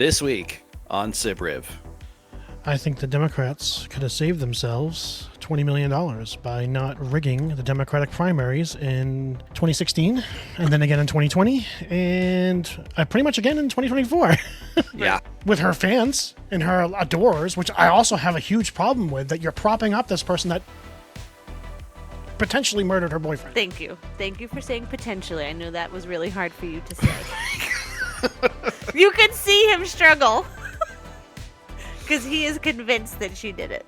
This week on SIB. I think the Democrats could have saved themselves $20 million by not rigging the Democratic primaries in 2016 and then again in 2020 and pretty much again in 2024. Yeah. With her fans and her adorers, which I also have a huge problem with, that you're propping up this person that potentially murdered her boyfriend. Thank you. Thank you for saying potentially. I knew that was really hard for you to say. You could see him struggle. Because he is convinced that she did it.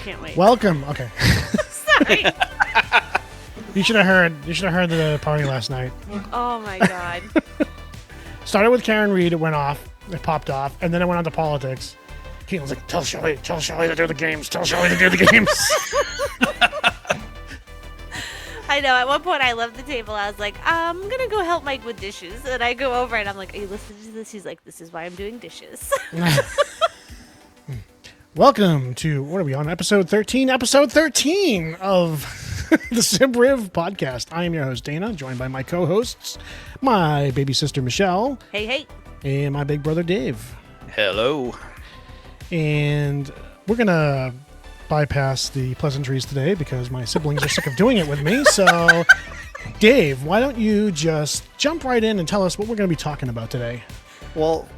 Can't wait. Welcome. Okay. Sorry. You should have heard the party last night. Oh my god. Started with Karen Reed, it went off, it popped off, and then it went on to politics. Keaton was like, tell Shelly to do the games, tell Shelly to do the games. I know, at one point I left the table, I was like, I'm gonna go help Mike with dishes. And I go over and I'm like, are you listening to this? He's like, this is why I'm doing dishes. Welcome to, what are we on, episode 13? Episode 13 of the SIB podcast. I am your host, Dana, joined by my co-hosts, my baby sister, Michelle. Hey. And my big brother, Dave. Hello. And we're going to bypass the pleasantries today because my siblings are sick of doing it with me. So, Dave, why don't you just jump right in and tell us what we're going to be talking about today? Well,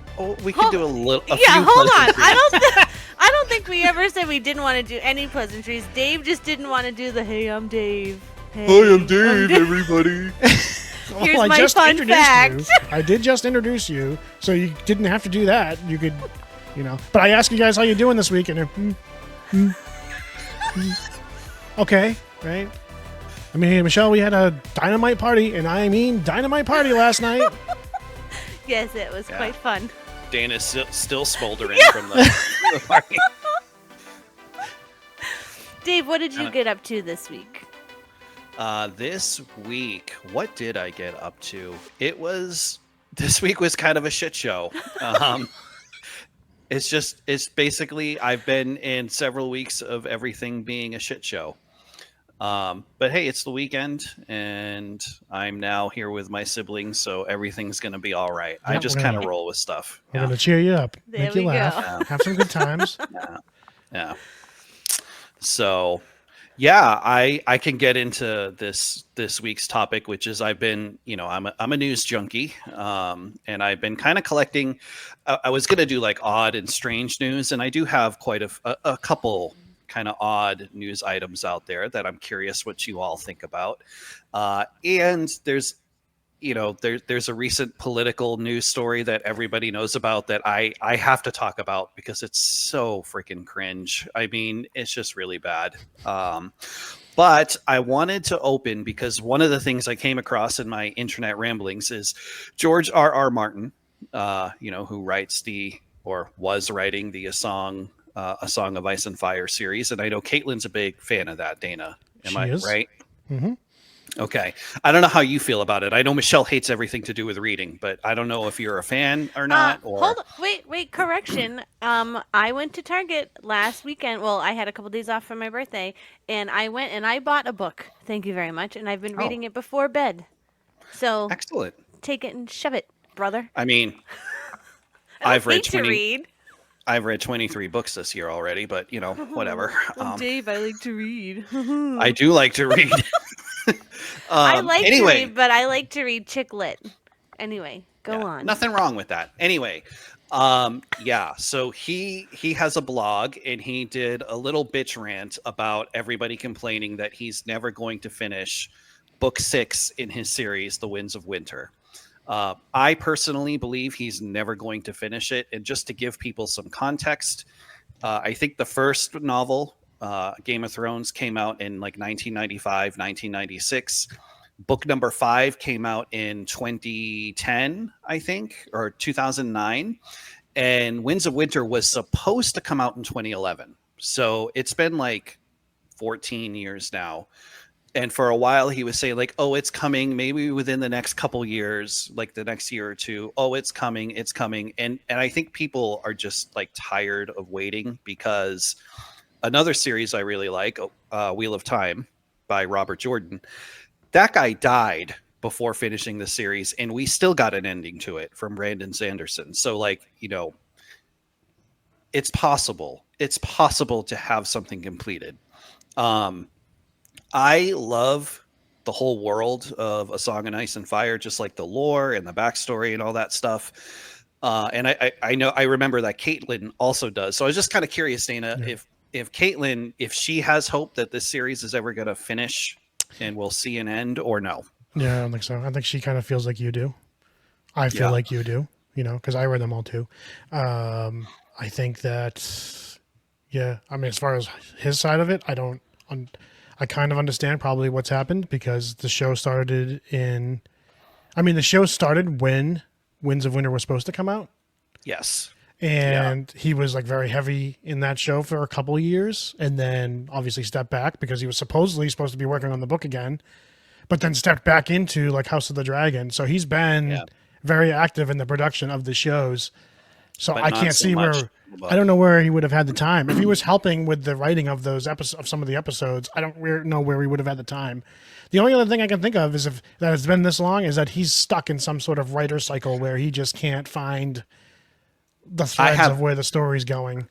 we could do a few hold on. pleasantries. I don't think we ever said we didn't want to do any pleasantries. Dave just didn't want to do the hey, I'm Dave. Hey, Hi, I'm Dave, everybody. Here's I my just fun introduced fact. you. I did just introduce you, so you didn't have to do that. You could, But I asked you guys how you doing this week, and okay, right? I mean, Michelle, we had a dynamite party, and I mean dynamite party last night. Yes, it was quite fun. Dana's still smoldering from the party. Dave, what did you get up to this week? This week, what did I get up to? This week was kind of a shit show. It's basically, I've been in several weeks of everything being a shit show. But hey, it's the weekend, and I'm now here with my siblings, so everything's going to be all right. Yeah, I just kind of roll with stuff. We're going to cheer you up, There make you we laugh, go. have some good times. Yeah. So, yeah, I can get into this week's topic, which is I've been, I'm a news junkie, and I've been kind of collecting. I was going to do like odd and strange news, and I do have quite a couple kind of odd news items out there that I'm curious what you all think about. And there's a recent political news story that everybody knows about that I have to talk about because it's so freaking cringe. I mean, it's just really bad. But I wanted to open because one of the things I came across in my internet ramblings is George R.R. Martin, who was writing the A Song of Ice and Fire series. And I know Caitlin's a big fan of that, Dana. Am I right? Mm-hmm. Okay. I don't know how you feel about it. I know Michelle hates everything to do with reading, but I don't know if you're a fan or not. Hold on. Wait, correction. I went to Target last weekend. Well, I had a couple days off for my birthday, and I went and I bought a book. Thank you very much. And I've been reading it before bed. So excellent. Take it and shove it, brother. I mean, I've read 20. I've read 23 books this year already, but whatever. Dave, I like to read. I do like to read. I like to read, but I like to read chick lit. Anyway, go on. Nothing wrong with that. Anyway, so he has a blog, and he did a little bitch rant about everybody complaining that he's never going to finish book 6 in his series, The Winds of Winter. I personally believe he's never going to finish it. And just to give people some context, I think the first novel, Game of Thrones, came out in like 1995, 1996. Book number 5 came out in 2010, I think, or 2009. And Winds of Winter was supposed to come out in 2011. So it's been like 14 years now. And for a while he was saying like, oh, it's coming maybe within the next couple years, like the next year or two. Oh, it's coming. And I think people are just like tired of waiting, because another series I really like, Wheel of Time by Robert Jordan, that guy died before finishing the series, and we still got an ending to it from Brandon Sanderson. So like, it's possible. It's possible to have something completed. I love the whole world of A Song of Ice and Fire, just like the lore and the backstory and all that stuff. And I know, I remember that Caitlin also does. So I was just kind of curious, Dana, if Caitlin, if she has hope that this series is ever going to finish and we'll see an end, or no. Yeah, I don't think so. I think she kind of feels like you do. I feel like you do, because I read them all too. I think that, I mean, as far as his side of it, I kind of understand probably what's happened, because the show started the show started when Winds of Winter was supposed to come out. Yes. And he was like very heavy in that show for a couple of years, and then obviously stepped back because he was supposedly supposed to be working on the book again, but then stepped back into like House of the Dragon. So he's been very active in the production of the shows. So I can't see where, I don't know where he would have had the time. If he was helping with the writing of those episodes, of some of the episodes, I don't know where he would have had the time. The only other thing I can think of is, if that has been this long, is that he's stuck in some sort of writer cycle where he just can't find the threads of where the story's going.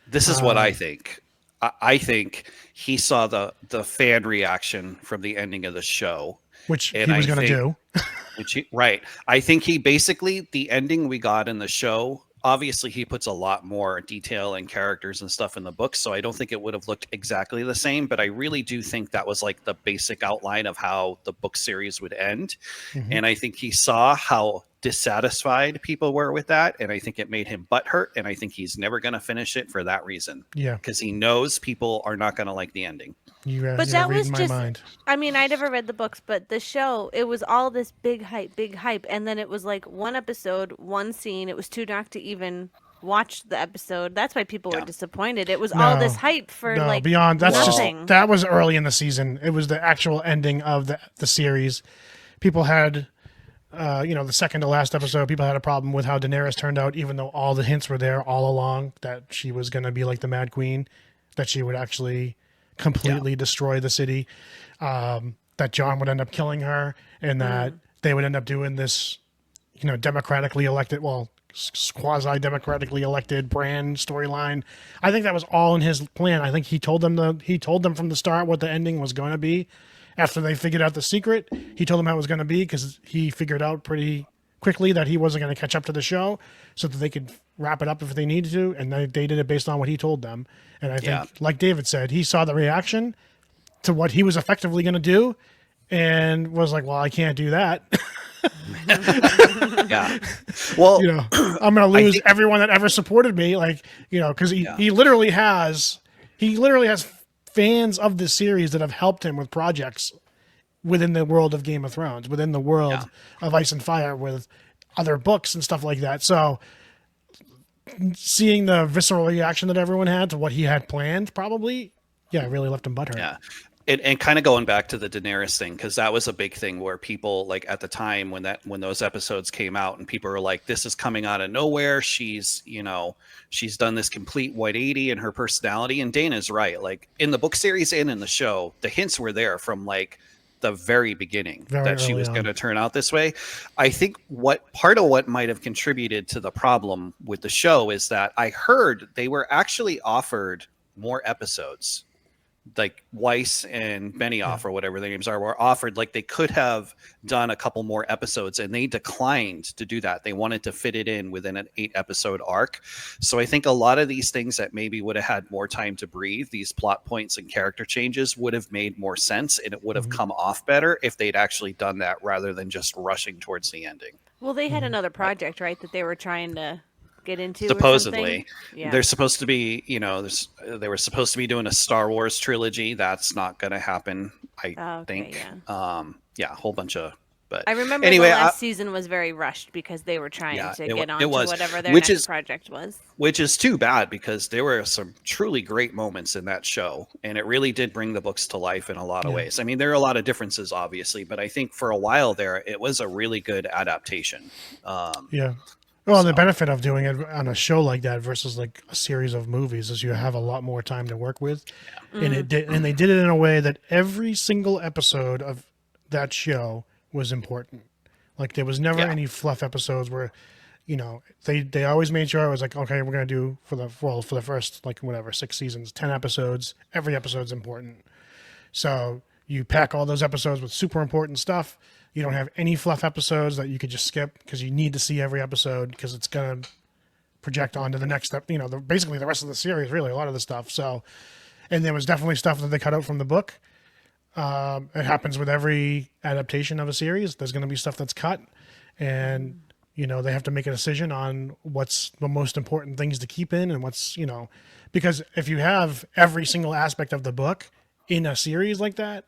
This is what I think. I think he saw the fan reaction from the ending of the show, which he was going to do. Right. I think he basically, the ending we got in the show, obviously he puts a lot more detail and characters and stuff in the book, so I don't think it would have looked exactly the same, but I really do think that was like the basic outline of how the book series would end. Mm-hmm. And I think he saw how dissatisfied people were with that, and I think it made him butthurt, and I think he's never going to finish it for that reason. Yeah, because he knows people are not going to like the ending. But that was just, I mean, I never read the books, but the show, it was all this big hype, and then it was like one episode, one scene. It was too dark to even watch the episode. That's why people were disappointed. It was all this hype for beyond. That's nothing. That was early in the season. It was the actual ending of the series. People had, the second to last episode, people had a problem with how Daenerys turned out, even though all the hints were there all along that she was going to be like the Mad Queen, that she would actually completely destroy the city, that Jon would end up killing her, and that they would end up doing this, democratically elected, quasi-democratically elected Bran storyline. I think that was all in his plan. I think he told them from the start what the ending was going to be. After they figured out the secret, he told them how it was going to be, because he figured out pretty quickly that he wasn't going to catch up to the show, so that they could wrap it up if they needed to, and they did it based on what he told them. And I think, like David said, he saw the reaction to what he was effectively going to do and was like, well, I can't do that. Well, I'm going to lose everyone that ever supported me, because he literally has fans of this series that have helped him with projects within the world of Game of Thrones, within the world of Ice and Fire, with other books and stuff like that. So seeing the visceral reaction that everyone had to what he had planned, probably, it really left him butthurt. Yeah. And kind of going back to the Daenerys thing, because that was a big thing where people, like, at the time when those episodes came out, and people were like, this is coming out of nowhere. She's done this complete 180 in her personality. And Dana's right. Like, in the book series and in the show, the hints were there from like the very beginning that she was going to turn out this way. I think part of what might have contributed to the problem with the show is that I heard they were actually offered more episodes. Like Weiss and Benioff or whatever their names are were offered, like they could have done a couple more episodes, and they declined to do that. They wanted to fit it in within an 8-episode arc. So I think a lot of these things that maybe would have had more time to breathe, these plot points and character changes, would have made more sense, and it would have come off better if they'd actually done that rather than just rushing towards the ending. Well, they had another project, right, that they were trying to get into. Supposedly, they're supposed to be, they were supposed to be doing a Star Wars trilogy. That's not going to happen, I think. A whole bunch of But I remember anyway, the last season was very rushed because they were trying yeah, to it, get on it to was, whatever their which next is project was. which is too bad because there were some truly great moments in that show, and it really did bring the books to life in a lot of ways. I mean, there are a lot of differences, obviously, but I think for a while there, it was a really good adaptation. Yeah. Well, the So benefit of doing it on a show like that versus like a series of movies is you have a lot more time to work with, and they did it in a way that every single episode of that show was important. Like there was never yeah, any fluff episodes where, they always made sure it was like, okay, we're gonna do for the first like whatever 6 seasons, 10 episodes. Every episode's important. So you pack all those episodes with super important stuff. You don't have any fluff episodes that you could just skip because you need to see every episode because it's going to project onto the next step. Basically the rest of the series, really, a lot of the stuff. So, and there was definitely stuff that they cut out from the book. It happens with every adaptation of a series. There's going to be stuff that's cut, and they have to make a decision on what's the most important things to keep in and what's because if you have every single aspect of the book in a series like that,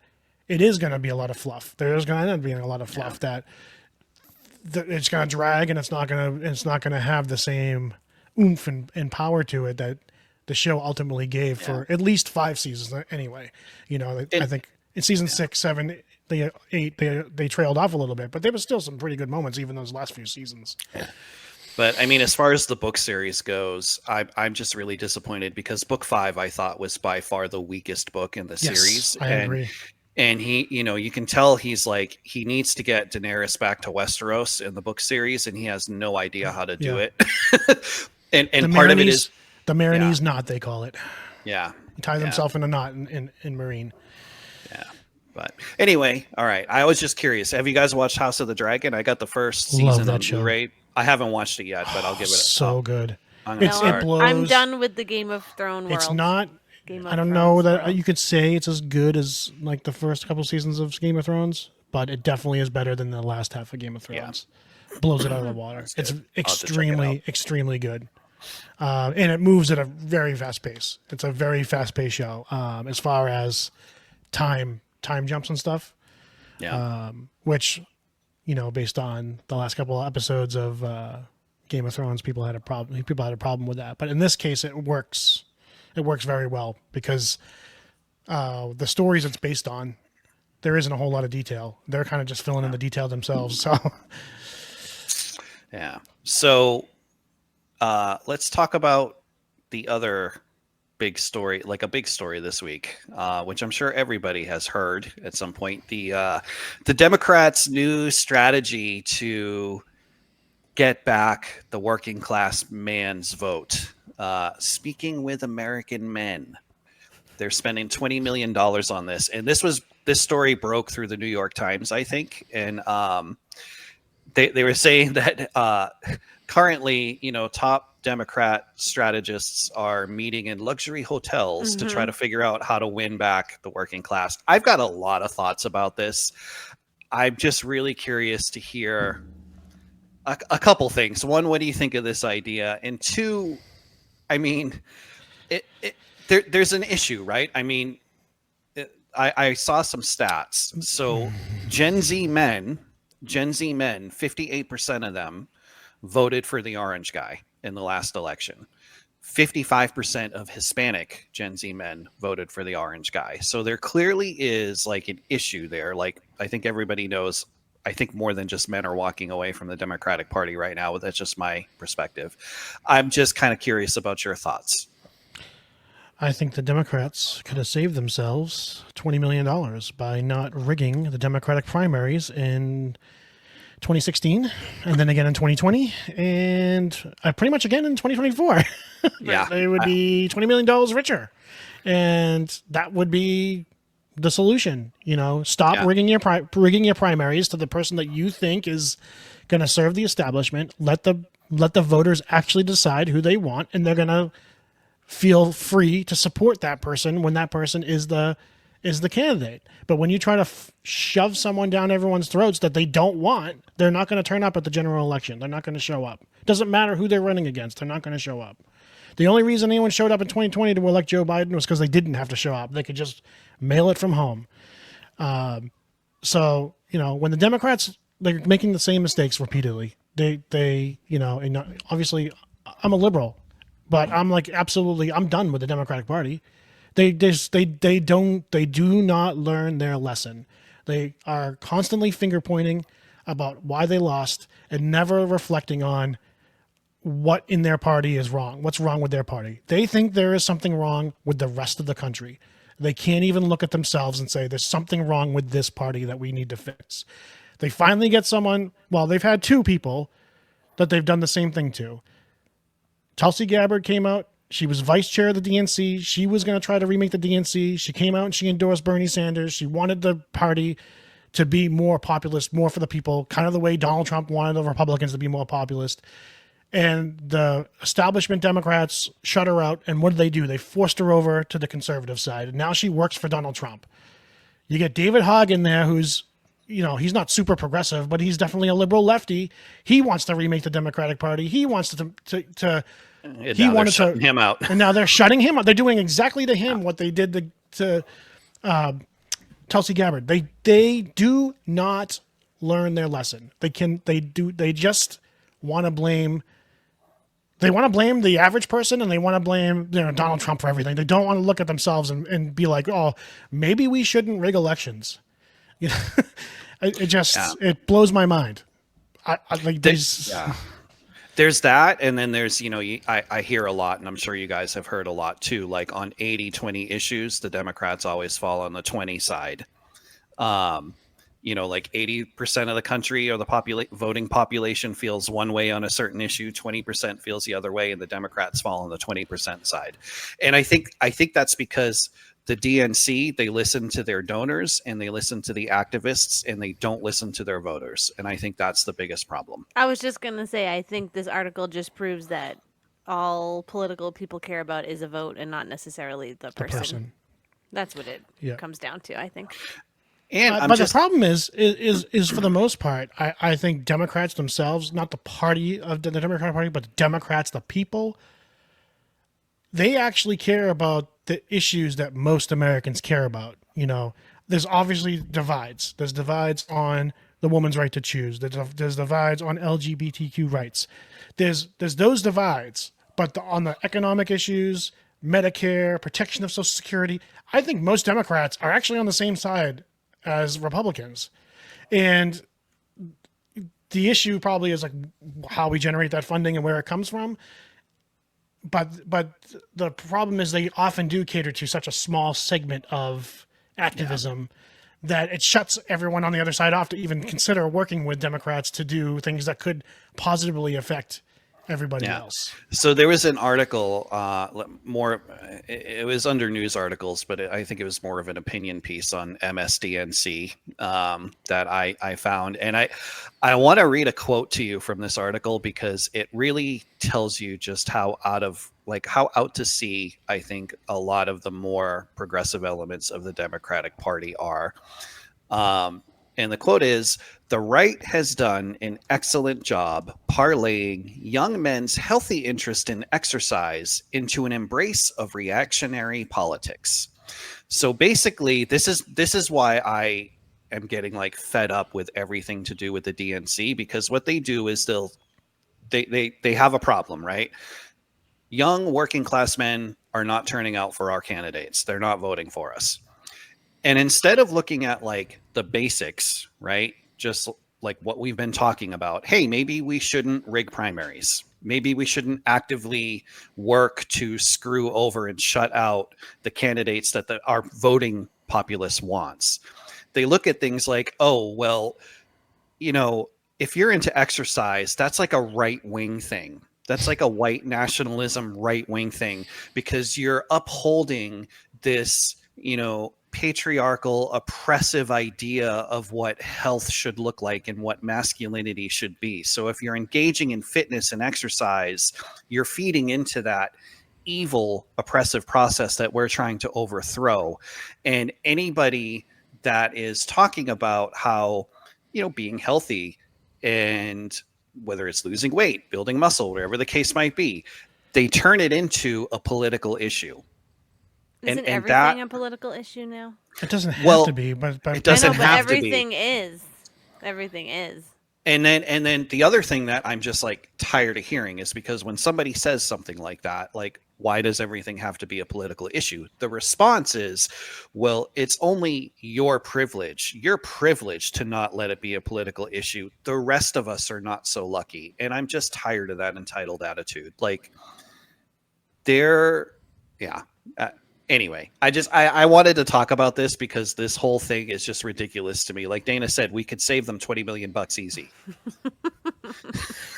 it is going to be a lot of fluff. There is going to end up being a lot of fluff that it's going to drag, and it's not going to have the same oomph and power to it that the show ultimately gave for at least 5 seasons anyway. I think in season 6, 7, 8, they trailed off a little bit, but there was still some pretty good moments even those last few seasons. but I mean, as far as the book series goes, I'm just really disappointed because book 5 I thought was by far the weakest book in the series. I agree. And he, you can tell he's like, he needs to get Daenerys back to Westeros in the book series, and he has no idea how to do it. and part of it is the Marinese knot, they call it. Yeah. He ties himself in a knot in Marine. Yeah. But anyway, all right. I was just curious. Have you guys watched House of the Dragon? I got the first season on Blu-ray. I haven't watched it yet, but I'll give it a good. it blows. I'm done with the Game of Thrones world. It's not. I don't Thrones know that world. you could say it's as good as like the first couple seasons of Game of Thrones, but it definitely is better than the last half of Game of Thrones. Blows it out of the water. It's extremely good. And it moves at a very fast pace. It's a very fast paced show. As far as time jumps and stuff. Yeah. Which, based on the last couple of episodes of Game of Thrones, people had a problem with that. But in this case, it works. It works very well because the stories it's based on, there isn't a whole lot of detail. They're kind of just filling in the detail themselves. So, yeah. So, let's talk about the other big story, like a big story this week, which I'm sure everybody has heard at some point. The Democrats' new strategy to get back the working class man's vote. Speaking with American men, they're spending $20 million on this, and this story broke through the New York Times, I think, and they were saying that currently, top Democrat strategists are meeting in luxury hotels to try to figure out how to win back the working class. I've got a lot of thoughts about this. I'm just really curious to hear a couple things. One, what do you think of this idea? And two, I mean, there's an issue, right? I mean, I saw some stats. So Gen Z men, 58% of them voted for the orange guy in the last election. 55% of Hispanic Gen Z men voted for the orange guy. So there clearly is like an issue there. Like I think everybody knows, I think more than just men are walking away from the Democratic Party right now. That's just my perspective. I'm just kind of curious about your thoughts. I think the Democrats could have saved themselves $20 million by not rigging the Democratic primaries in 2016 and then again in 2020 and pretty much again in 2024. Yeah. They would be $20 million richer. And that would be the solution. Stop rigging your primaries to the person that you think is going to serve the establishment. Let the voters actually decide who they want, and they're going to feel free to support that person when that person is the candidate. But when you try to shove someone down everyone's throats that they don't want, they're not going to turn up at the general election. They're not going to show up. Doesn't matter who they're running against. They're not going to show up. The only reason anyone showed up in 2020 to elect Joe Biden was because they didn't have to show up. They could just mail it from home. So, when the Democrats they're making the same mistakes repeatedly. They and obviously I'm a liberal, but I'm like absolutely I'm done with the Democratic Party. They do not learn their lesson. They are constantly finger pointing about why they lost and never reflecting on what in their party is wrong. What's wrong with their party? They think there is something wrong with the rest of the country. They can't even look at themselves and say there's something wrong with this party that we need to fix. They finally get someone, well, they've had two people that they've done the same thing to. Tulsi Gabbard came out. She was vice chair of the DNC. She was going to try to remake the DNC. She came out and she endorsed Bernie Sanders. She wanted the party to be more populist, more for the people, kind of the way Donald Trump wanted the Republicans to be more populist. And the establishment Democrats shut her out. And what did? They forced her over to the conservative side. And now she works for Donald Trump. You get David Hogg in there, who's, he's not super progressive, but he's definitely a liberal lefty. He wants to remake the Democratic Party. He wants to he wanted to him out. And now they're shutting him out. They're doing exactly to him what they did to Tulsi Gabbard. They do not learn their lesson. They just want to blame. They want to blame the average person, and they want to blame Donald Trump for everything. They don't want to look at themselves and be like, oh, maybe we shouldn't rig elections. It blows my mind. There's that, and then there's I hear a lot, and I'm sure you guys have heard a lot too. Like on 80-20 issues, the Democrats always fall on the 20 side. Like 80% of the country or the voting population feels one way on a certain issue, 20% feels the other way, and the Democrats fall on the 20% side. And I think that's because the DNC, they listen to their donors and they listen to the activists and they don't listen to their voters. And I think that's the biggest problem. I was just going to say, I think this article just proves that all political people care about is a vote and not necessarily the person. That's what it comes down to, I think. And the problem is for the most part, I think Democrats themselves, not the party of the Democratic Party, but the Democrats, the people, they actually care about the issues that most Americans care about. There's obviously divides. There's divides on the woman's right to choose. There's divides on LGBTQ rights. There's those divides, but on the economic issues, Medicare, protection of Social Security, I think most Democrats are actually on the same side as Republicans. And the issue probably is like how we generate that funding and where it comes from. But the problem is they often do cater to such a small segment of activism that it shuts everyone on the other side off to even consider working with Democrats to do things that could positively affect everybody else. So there was an article, it was under news articles, but I think it was more of an opinion piece on MSDNC that I found. And I want to read a quote to you from this article because it really tells you just how out to sea I think a lot of the more progressive elements of the Democratic Party are. And the quote is, "The right has done an excellent job parlaying young men's healthy interest in exercise into an embrace of reactionary politics." So basically, this is why I am getting like fed up with everything to do with the DNC, because what they do is they have a problem, right? Young working class men are not turning out for our candidates. They're not voting for us. And instead of looking at like the basics, right? Just like what we've been talking about, hey, maybe we shouldn't rig primaries. Maybe we shouldn't actively work to screw over and shut out the candidates that our voting populace wants. They look at things like, oh, well, if you're into exercise, that's like a right-wing thing. That's like a white nationalism right-wing thing because you're upholding this, patriarchal, oppressive idea of what health should look like and what masculinity should be. So if you're engaging in fitness and exercise, you're feeding into that evil, oppressive process that we're trying to overthrow. And anybody that is talking about how, being healthy and whether it's losing weight, building muscle, whatever the case might be, they turn it into a political issue. Isn't everything a political issue now? It doesn't have to be, but it doesn't have everything to be. Is. Everything is. And then the other thing that I'm just like tired of hearing is because when somebody says something like that, like, why does everything have to be a political issue? The response is, well, it's only your privilege. You're privileged to not let it be a political issue. The rest of us are not so lucky. And I'm just tired of that entitled attitude. Like, yeah. Anyway, I wanted to talk about this because this whole thing is just ridiculous to me. Like Dana said, we could save them $20 million easy.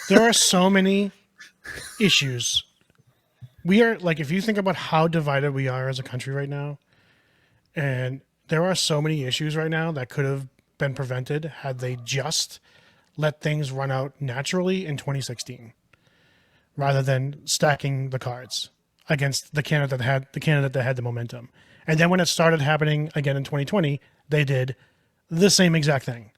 There are so many issues. We are, like, if you think about how divided we are as a country right now, and there are so many issues right now that could have been prevented had they just let things run out naturally in 2016, rather than stacking the cards against the candidate that had the momentum. And then when it started happening again in 2020, they did the same exact thing.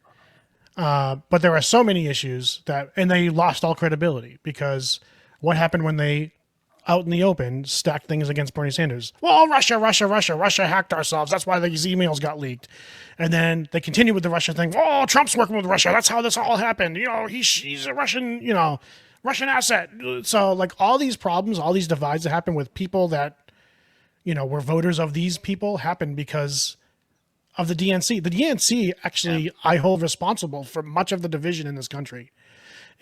But there are so many issues and they lost all credibility, because what happened when they, out in the open, stacked things against Bernie Sanders? Well, Russia hacked ourselves. That's why these emails got leaked. And then they continued with the Russia thing. Oh, Trump's working with Russia. That's how this all happened. He's a Russian, Russian asset. So, like, all these problems, all these divides that happen with people that, were voters of these people, happened because of the DNC. The DNC actually, I hold responsible for much of the division in this country.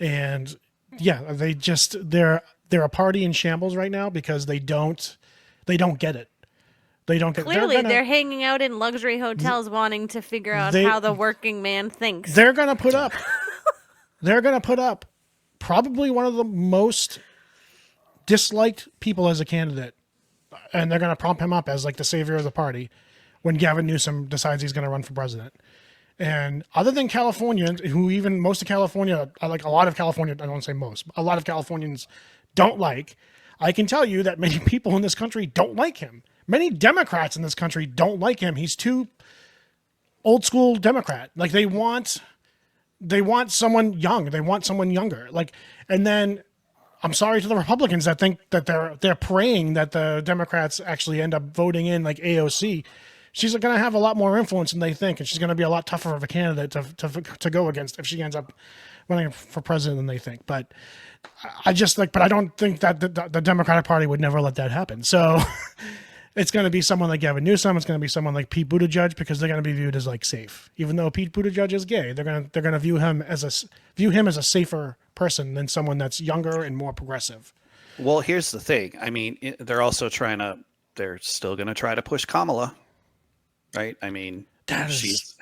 And yeah, they're a party in shambles right now because they don't get it. They don't get. Clearly, they're hanging out in luxury hotels wanting to figure out how the working man thinks. They're going to put up probably one of the most disliked people as a candidate, and they're going to prop him up as like the savior of the party when Gavin Newsom decides he's going to run for president. And other than Californians, who even most of California, like a lot of California, I don't want to say most, a lot of Californians don't like, I can tell you that many people in this country don't like him. Many Democrats in this country don't like him. He's too old school Democrat. Like, they want someone young. They want someone younger. Like, and then I'm sorry to the Republicans that think that they're praying that the Democrats actually end up voting in like AOC. She's going to have a lot more influence than they think, and she's going to be a lot tougher of a candidate to go against if she ends up running for president than they think. But I don't think that the Democratic Party would never let that happen. So it's going to be someone like Gavin Newsom. It's going to be someone like Pete Buttigieg, because they're going to be viewed as like safe. Even though Pete Buttigieg is gay, they're going to view him as a safer person than someone that's younger and more progressive. Well, here's the thing. I mean, they're still going to try to push Kamala. Right? I mean, she's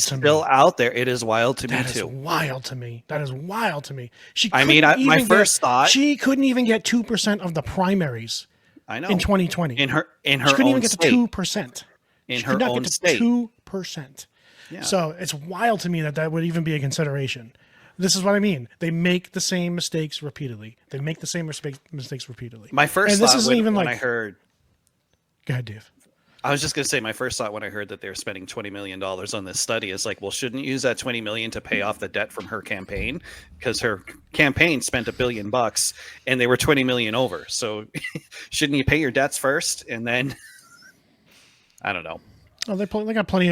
still out there. It is wild to me too. That is wild to me. My first thought, she couldn't even get 2% of the primaries. I know. In 2020, in her she couldn't even get state. to 2%. In her own state, 2%. Yeah. So it's wild to me that would even be a consideration. This is what I mean. They make the same mistakes repeatedly. My first thought when I heard. Go ahead, Dave. I was just going to say, my first thought when I heard that they were spending $20 million on this study is like, well, shouldn't you use that $20 million to pay off the debt from her campaign? Because her campaign spent $1 billion and they were $20 million over. So shouldn't you pay your debts first? And then I don't know. Oh, they got plenty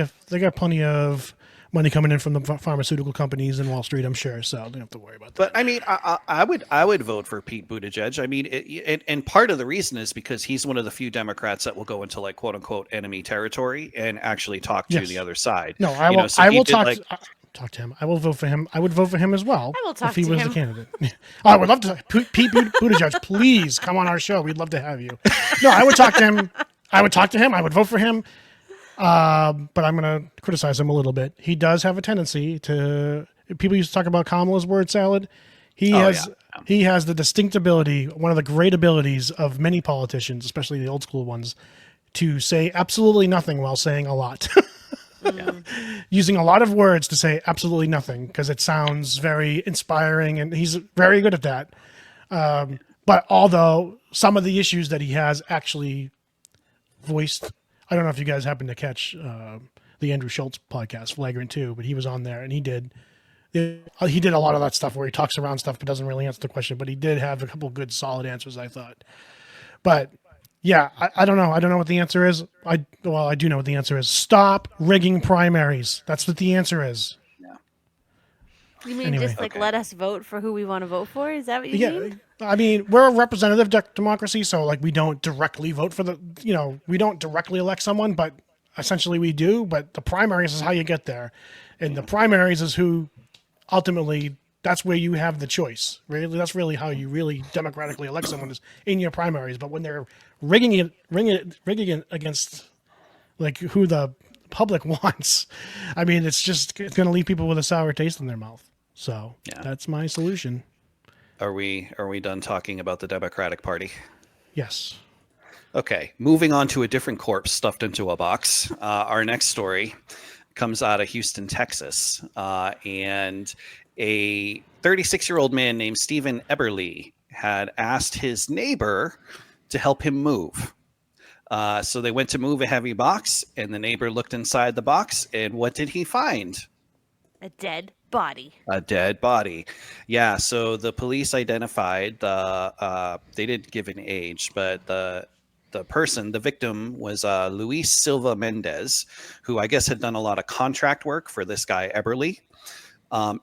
of money coming in from the pharmaceutical companies in Wall Street, I'm sure. So don't have to worry about that. But I mean, I would vote for Pete Buttigieg. I mean, and part of the reason is because he's one of the few Democrats that will go into like quote unquote enemy territory and actually talk to the other side. No, I will talk to him. I will vote for him. I would vote for him as well. I will talk if he to was him. the candidate. I would love to. Pete Buttigieg, please come on our show. We'd love to have you. No, I would talk to him. I would vote for him. But I'm going to criticize him a little bit. He does have a tendency to. People used to talk about Kamala's word salad. He has the distinct ability, one of the great abilities of many politicians, especially the old school ones, to say absolutely nothing while saying a lot. Using a lot of words to say absolutely nothing because it sounds very inspiring, and he's very good at that. But although some of the issues that he has actually voiced. I don't know if you guys happen to catch the Andrew Schultz podcast, Flagrant 2, but he was on there, and he did a lot of that stuff where he talks around stuff but doesn't really answer the question. But he did have a couple good, solid answers, I thought. But yeah, I don't know. I don't know what the answer is. I do know what the answer is. Stop rigging primaries. That's what the answer is. Yeah. You mean Anyway. just like Okay. let us vote for who we want to vote for? Is that what you Yeah, mean? I mean, we're a representative democracy, so like we don't directly vote for we don't directly elect someone, but essentially we do. But the primaries is how you get there, and the primaries is who ultimately. That's where you have the choice. Really, that's really how you really democratically elect someone is in your primaries. But when they're rigging it against like who the public wants, I mean, it's going to leave people with a sour taste in their mouth. So Yeah. that's my solution. Are we done talking about the Democratic Party? Yes. Okay, moving on to a different corpse stuffed into a box. Our next story comes out of Houston, Texas, and a 36-year-old man named Stephen Eberly had asked his neighbor to help him move. So they went to move a heavy box, and the neighbor looked inside the box, and what did he find? A dead body. A dead body. Yeah, so the police identified they didn't give an age, but the person, the victim, was Luis Silva Mendez, who I guess had done a lot of contract work for this guy Eberly.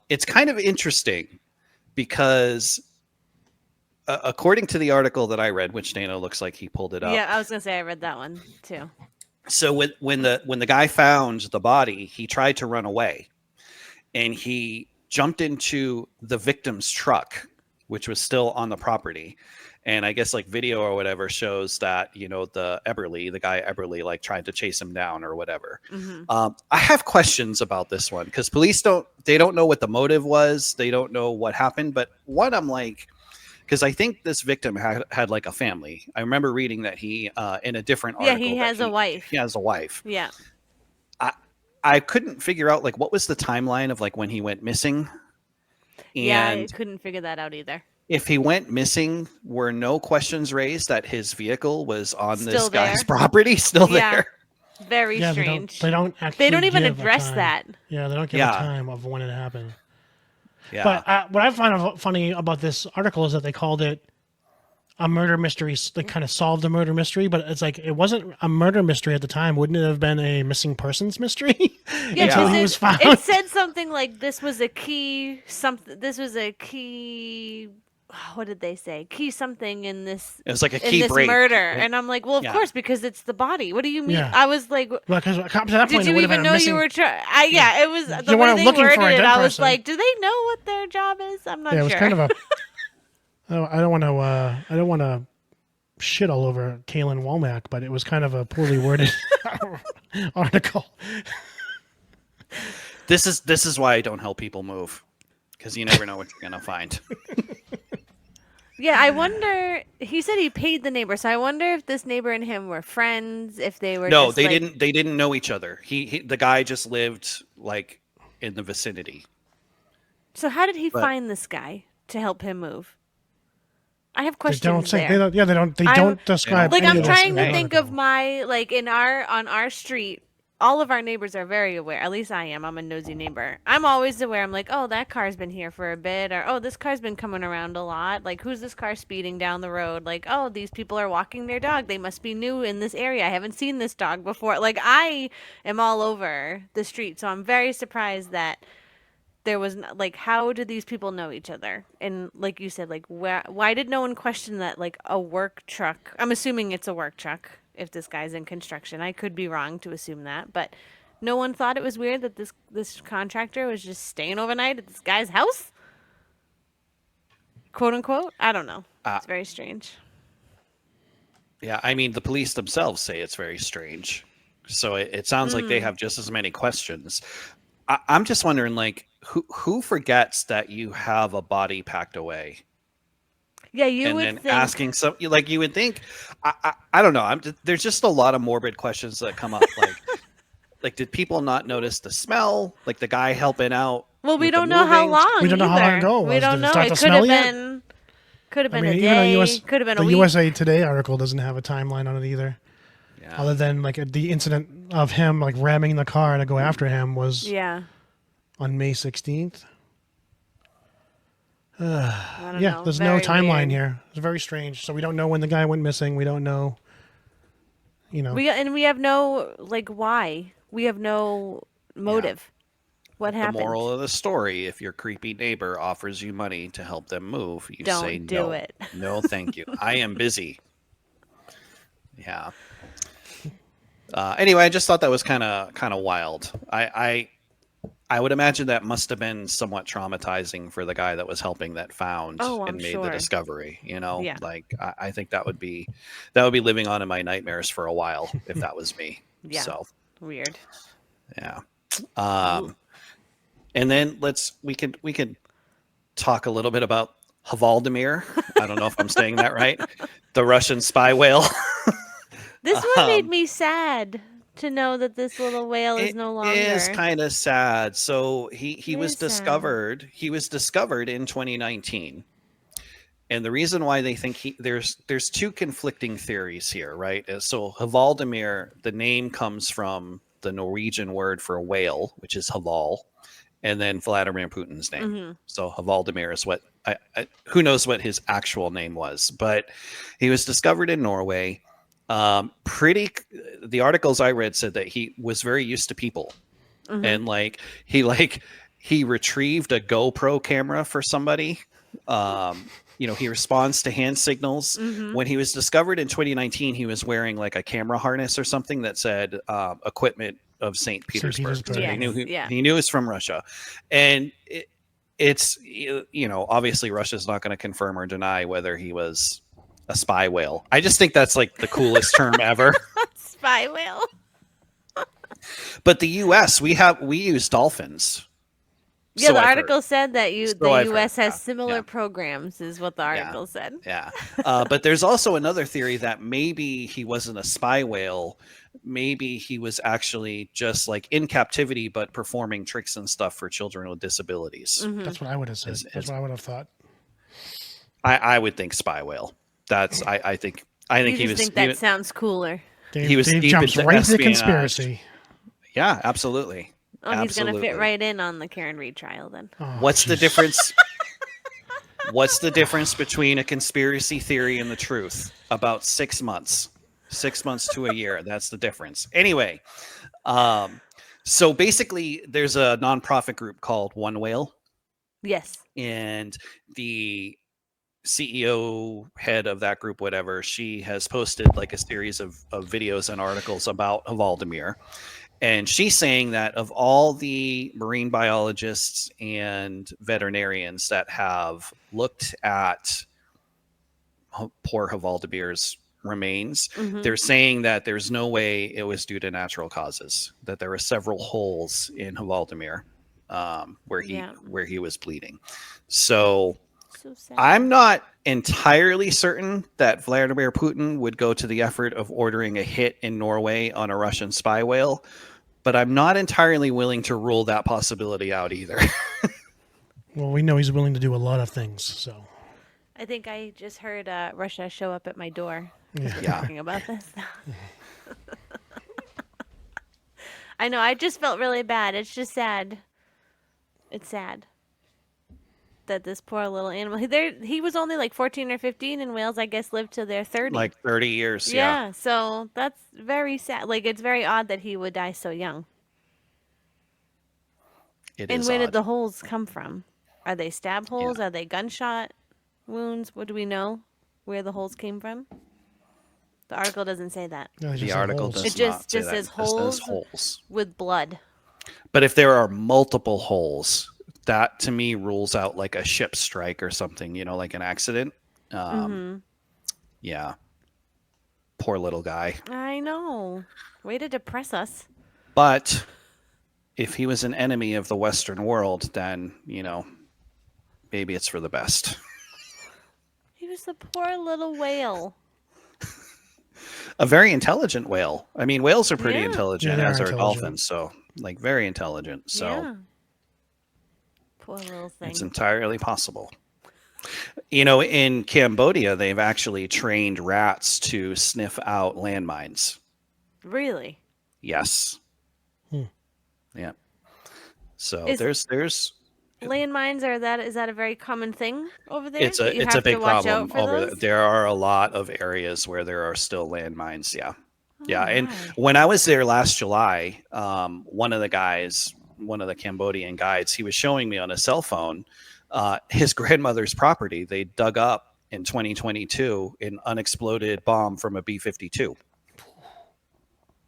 It's kind of interesting because according to the article that I read, which Dana looks like he pulled it up. Yeah, I was gonna say I read that one too. So when the guy found the body, he tried to run away, and he jumped into the victim's truck, which was still on the property. And I guess like video or whatever shows that, the guy Eberly, like tried to chase him down or whatever. Mm-hmm. I have questions about this one because police don't know what the motive was. They don't know what happened. But one, I'm like, because I think this victim had like a family. I remember reading that he, in a different article. Yeah, he has a wife. He has a wife. Yeah. I couldn't figure out like what was the timeline of like when he went missing. Yeah, I And couldn't figure that out either. if he went missing, were no questions raised that his vehicle was on this Still guy's there. property still Yeah. there? Very Yeah, strange. they don't actually. They don't even give a address time. that. Yeah, they don't give Yeah. a time of when it happened. Yeah. But what I find funny about this article is that they called it a murder mystery. They kind of solved a murder mystery, but it's like it wasn't a murder mystery at the time. Wouldn't it have been a missing persons mystery? Yeah, Until 'cause he was found. it said something like this was a key something. This was a key. What did they say? Key something in this. It was like a in key this break. murder, and I'm like, well, of Yeah. course, because it's the body. What do you mean? Yeah. I was like, Well, because at that point, did it you would have even been a know missing. you were trying? Yeah, it was the You way weren't they looking for a worded it. dead I was person. like, do they know what their job is? I'm not Yeah, it sure. was kind of a. I don't want to shit all over Kaylin Womack, but it was kind of a poorly worded article. This is why I don't help people move, because you never know what you're gonna find. Yeah, I wonder. He said he paid the neighbor, so I wonder if this neighbor and him were friends. If they were. No, just, they like, didn't. They didn't know each other. The guy just lived like in the vicinity. So how did he But- find this guy to help him move? I have They questions don't say. there. They don't. Yeah, they don't. They I'm- don't describe. Like any I'm of this trying in to the think article. of my on our street. All of our neighbors are very aware. At least I am. I'm a nosy neighbor. I'm always aware. I'm like, oh, that car's been here for a bit, or oh, this car's been coming around a lot. Like, who's this car speeding down the road? Like, oh, these people are walking their dog. They must be new in this area. I haven't seen this dog before. Like, I am all over the street, so I'm very surprised that there was like, how do these people know each other? And like you said, like, why did no one question that? Like a work truck. I'm assuming it's a work truck. If this guy's in construction, I could be wrong to assume that, but no one thought it was weird that this contractor was just staying overnight at this guy's house, quote unquote. I don't know. It's very strange. Yeah, I mean, the police themselves say it's very strange. So it sounds like they have just as many questions. I'm just wondering, like, who forgets that you have a body packed away? Yeah, you And would then think. asking some, like, you would think, I don't know. There's just a lot of morbid questions that come up. Like, did people not notice the smell? Like the guy helping out. Well, we with the don't know how moving? long. We don't know how long either. ago it We was. don't Did it know. start It to could have smell yet? been. Could have I been mean, a even day. Could have been a the week. USA Today article doesn't have a timeline on it either. Yeah. Other than like the incident of him like ramming the car to go after him was Yeah. on May 16th. I don't Yeah, know. there's no Very timeline weird. here. It's very strange. So we don't know when the guy went missing. We don't know. We We have no like why. We have no motive. What The happened? moral of the story: if your creepy neighbor offers you money to help them move, you say Don't do no. it. No, thank you. I am busy. Yeah. Anyway, I just thought that was kind of wild. I would imagine that must have been somewhat traumatizing for the guy that was helping that found Oh, I'm and made the sure. discovery. You know, Yeah. like I think that would be living on in my nightmares for a while if that was me. Yeah. So Weird. yeah. Ooh. And then we could talk a little bit about Hvaldimir. I don't know if I'm saying that right. The Russian spy whale. This one made um, me sad to know that this little whale is it no is longer. kind of sad. So he It was is sad. discovered. He was discovered in 2019. And the reason why they think there's two conflicting theories here, right? So Hvaldimir, the name comes from the Norwegian word for whale, which is Hval, and then Vladimir Putin's name. Mm-hmm. So Hvaldimir is what who knows what his actual name was, but he was discovered in Norway. The articles I read said that he was very used to people, Mm-hmm. and he retrieved a GoPro camera for somebody. He responds to hand signals. Mm-hmm. When he was discovered in 2019, he was wearing like a camera harness or something that said equipment of St. Petersburg. So Petersburg, he knew it's from Russia, and it's obviously Russia's not going to confirm or deny whether he was a spy whale. I just think that's like the coolest term ever. Spy whale. But the U.S. we use dolphins. Yeah, So the I've article heard. said that So the I've U.S. heard. has Yeah, similar yeah. programs, is what the article said. Yeah. But there's also another theory that maybe he wasn't a spy whale. Maybe he was actually just like in captivity, but performing tricks and stuff for children with disabilities. Mhm. That's what I would have said. That's what I would have thought. I would think spy whale. I think You he just was. think that sounds cooler. He was Dave deep jumps into right into espionage. conspiracy. Yeah, absolutely. Oh, he's gonna fit Absolutely. right in on the Karen Reed trial then. Oh, What's the jeez. difference? What's the difference between a conspiracy theory and the truth? About 6 months. 6 months to a year. That's the difference. Anyway, so basically there's a nonprofit group called One Whale, Yes. and the CEO, head of that group, whatever, she has posted like a series of videos and articles about Hvaldimir. And she's saying that of all the marine biologists and veterinarians that have looked at poor Hvaldimir's remains, Mhm. they're saying that there's no way it was due to natural causes, that there were several holes in Hvaldimir where he was bleeding. So So sad. I'm not entirely certain that Vladimir Putin would go to the effort of ordering a hit in Norway on a Russian spy whale, but I'm not entirely willing to rule that possibility out either. Well, we know he's willing to do a lot of things. So I think I just heard Russia show up at my door. yeah. We're talking about this. I know. I just felt really bad. It's just sad. It's sad that this poor little animal. He was only like 14 or 15, and whales, I guess, lived to their 30. Like 30 years. Yeah. Yeah. So that's very sad. Like it's very odd that he would die so young. It And is where odd. did the holes come from? Are they stab holes? Are they gunshot wounds? What do we know? Where the holes came from? The article doesn't say that. No, they just The said article holes. does It just not say says that. It holes. says holes. With blood. But if there are multiple holes, that to me rules out like a ship strike or something, like an accident. Yeah. Poor little guy. I know. Way to depress us. But if he was an enemy of the Western world, then, maybe it's for the best. He was a poor little whale. A very intelligent whale. I mean, whales are pretty Yeah. intelligent, Yeah, they as are are intelligent. dolphins. So, like, very intelligent. So, Yeah. Poor little thing. it's entirely possible. In Cambodia, they've actually trained rats to sniff out landmines. Really? Yes. Hmm. Yeah. So Is- there's Landmines is that a very common thing over there? it's that you a have big to watch problem out for over there. those? There are a lot of areas where there are still landmines. Yeah. Oh, Yeah. And my. when I was there last July, one of the guys one of the Cambodian guides, he was showing me on a cell phone his grandmother's property they dug up in 2022, an unexploded bomb from a B-52.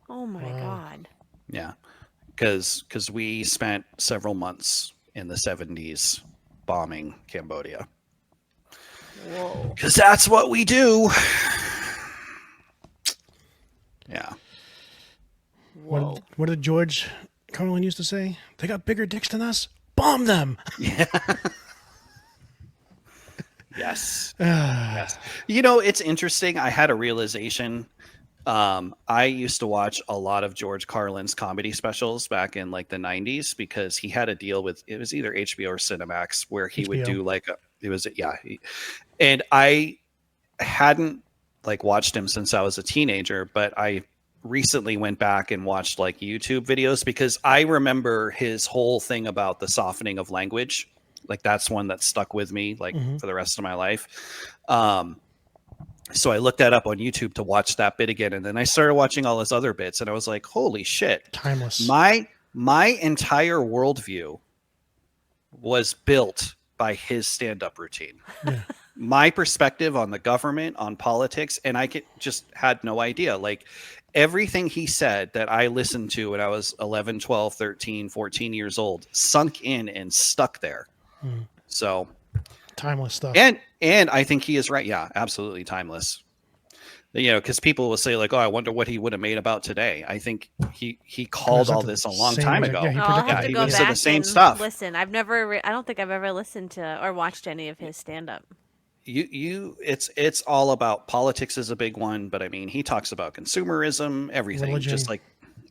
Oh my God. Yeah, because we spent several months in the 70s bombing Cambodia. Whoa. Because that's what we do. Yeah. Whoa. What did George Carlin used to say? They got bigger dicks than us. Bomb them. Yeah. Yes. Yes. You know, it's interesting. I had a realization. I used to watch a lot of George Carlin's comedy specials back in like the 90s because he had a deal with, it was either HBO or Cinemax, where he would do like and I hadn't like watched him since I was a teenager, but I recently went back and watched like YouTube videos because I remember his whole thing about the softening of language. Like that's one that stuck with me like for the rest of my life. So I looked that up on YouTube to watch that bit again. And then I started watching all his other bits and I was like, holy shit. Timeless. My entire worldview was built by his stand-up routine. Yeah. My perspective on the government, on politics, and I just had no idea. Like everything he said that I listened to when I was 11, 12, 13, 14 years old sunk in and stuck there. So timeless stuff. And I think he is right. Yeah, absolutely timeless. You know, because people will say like, "Oh, I wonder what he would have made about today." I think he called all this a long time ago. Yeah, I'll have to he go said back the same and stuff. listen. I've never. I don't think I've ever listened to or watched any of his stand-up. It's all about politics is a big one, but I mean, he talks about consumerism, everything, Religion. just like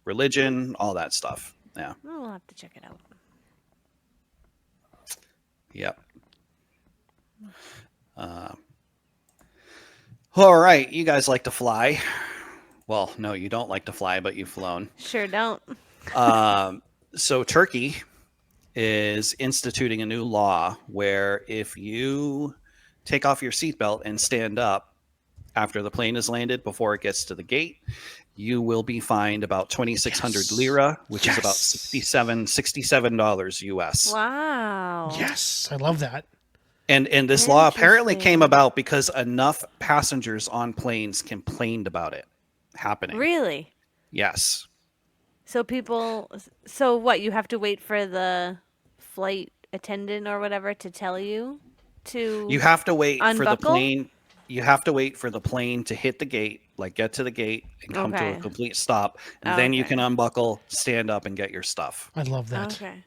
religion, all that stuff. Yeah. Oh, we'll have to check it out. Yep. All right, you guys like to fly. Well, no, you don't like to fly, but you've flown. Sure don't. So Turkey is instituting a new law where if you take off your seatbelt and stand up after the plane has landed before it gets to the gate, you will be fined about 2,600 lira, which is about $67 US. Wow. Yes, I love that. And this law apparently Interesting. came about because enough passengers on planes complained about it happening. Really? Yes. So what? You have to wait for the flight attendant or whatever to tell you to. You have to wait for the Unbuckle? plane. You have to wait for the plane to hit the gate, like get to the gate and come to Okay. a complete stop. And then you Okay. can unbuckle, stand up, and get your stuff. I love that. Okay.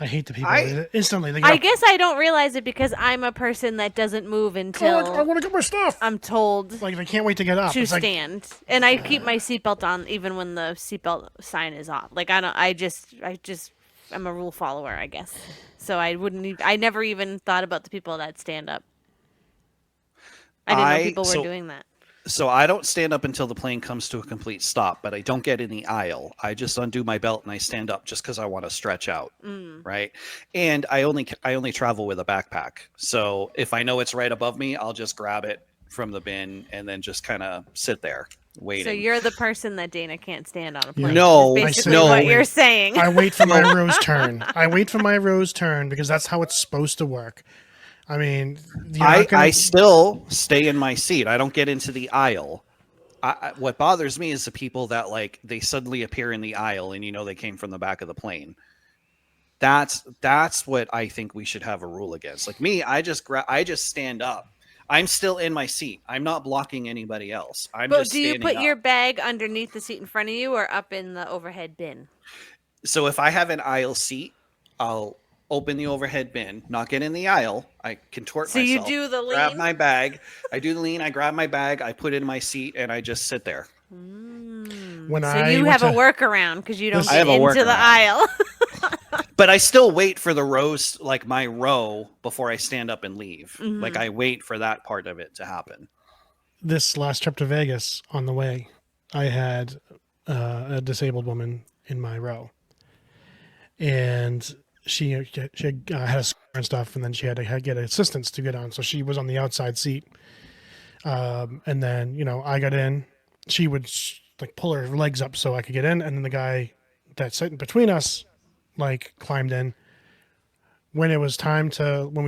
I hate the people I- that instantly. They I go, guess I don't realize it because I'm a person that doesn't move I until want to get my stuff. I'm told Like they can't wait to get up. to It's like, stand, and I keep my seatbelt on even when the seatbelt sign is off. Like I don't. I just. I'm a rule follower, I guess. So I wouldn't. I never even thought about the people that stand up. I didn't know people were doing that. So I don't stand up until the plane comes to a complete stop, but I don't get in the aisle. I just undo my belt and I stand up just because I want to stretch out, right? And I only travel with a backpack, so if I know it's right above me, I'll just grab it from the bin and then just kind of sit there waiting. So you're the person that Dana can't stand on a plane. No, is I basically say what no. you're saying. I wait for my rose turn. I wait for my rose turn because that's how it's supposed to work. I mean, you're not gonna- I still stay in my seat. I don't get into the aisle. What bothers me is the people that like they suddenly appear in the aisle and you know they came from the back of the plane. That's what I think we should have a rule against. Like me, I just stand up. I'm still in my seat. I'm not blocking anybody else. I'm But just do you standing put your up. bag underneath the seat in front of you or up in the overhead bin? So if I have an aisle seat, I'll open the overhead bin, not get in the aisle. I contort So myself. you do the grab lean? my bag. I do the lean. I grab my bag. I put it in my seat and I just sit there. when So I you went have a to- workaround because you don't I get have a into the workaround. aisle. But I still wait for the rows, like my row, before I stand up and leave. Like I wait for that part of it to happen. this last trip to Vegas on the way, I had a disabled woman in my row, and she had a scooter and stuff, and then she had to get assistance to get on. So she was on the outside seat, and then I got in. She would like pull her legs up so I could get in, and then the guy that's sitting between us like climbed in. When we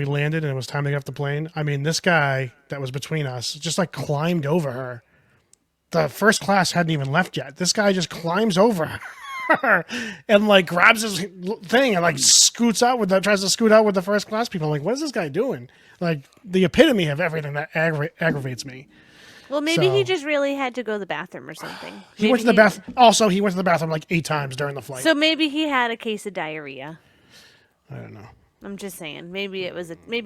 landed and it was time to get off the plane, I mean, this guy that was between us just like climbed over her. The first class hadn't even left yet. This guy just climbs over her and like grabs his thing and like tries to scoot out with the first class people. I'm like, what is this guy doing? Like the epitome of everything that aggravates me. Well, maybe he just really had to go to the bathroom or something. He went to the bathroom. Also, he went to the bathroom like 8 times during the flight. So maybe he had a case of diarrhea. I don't know. I'm just saying. Maybe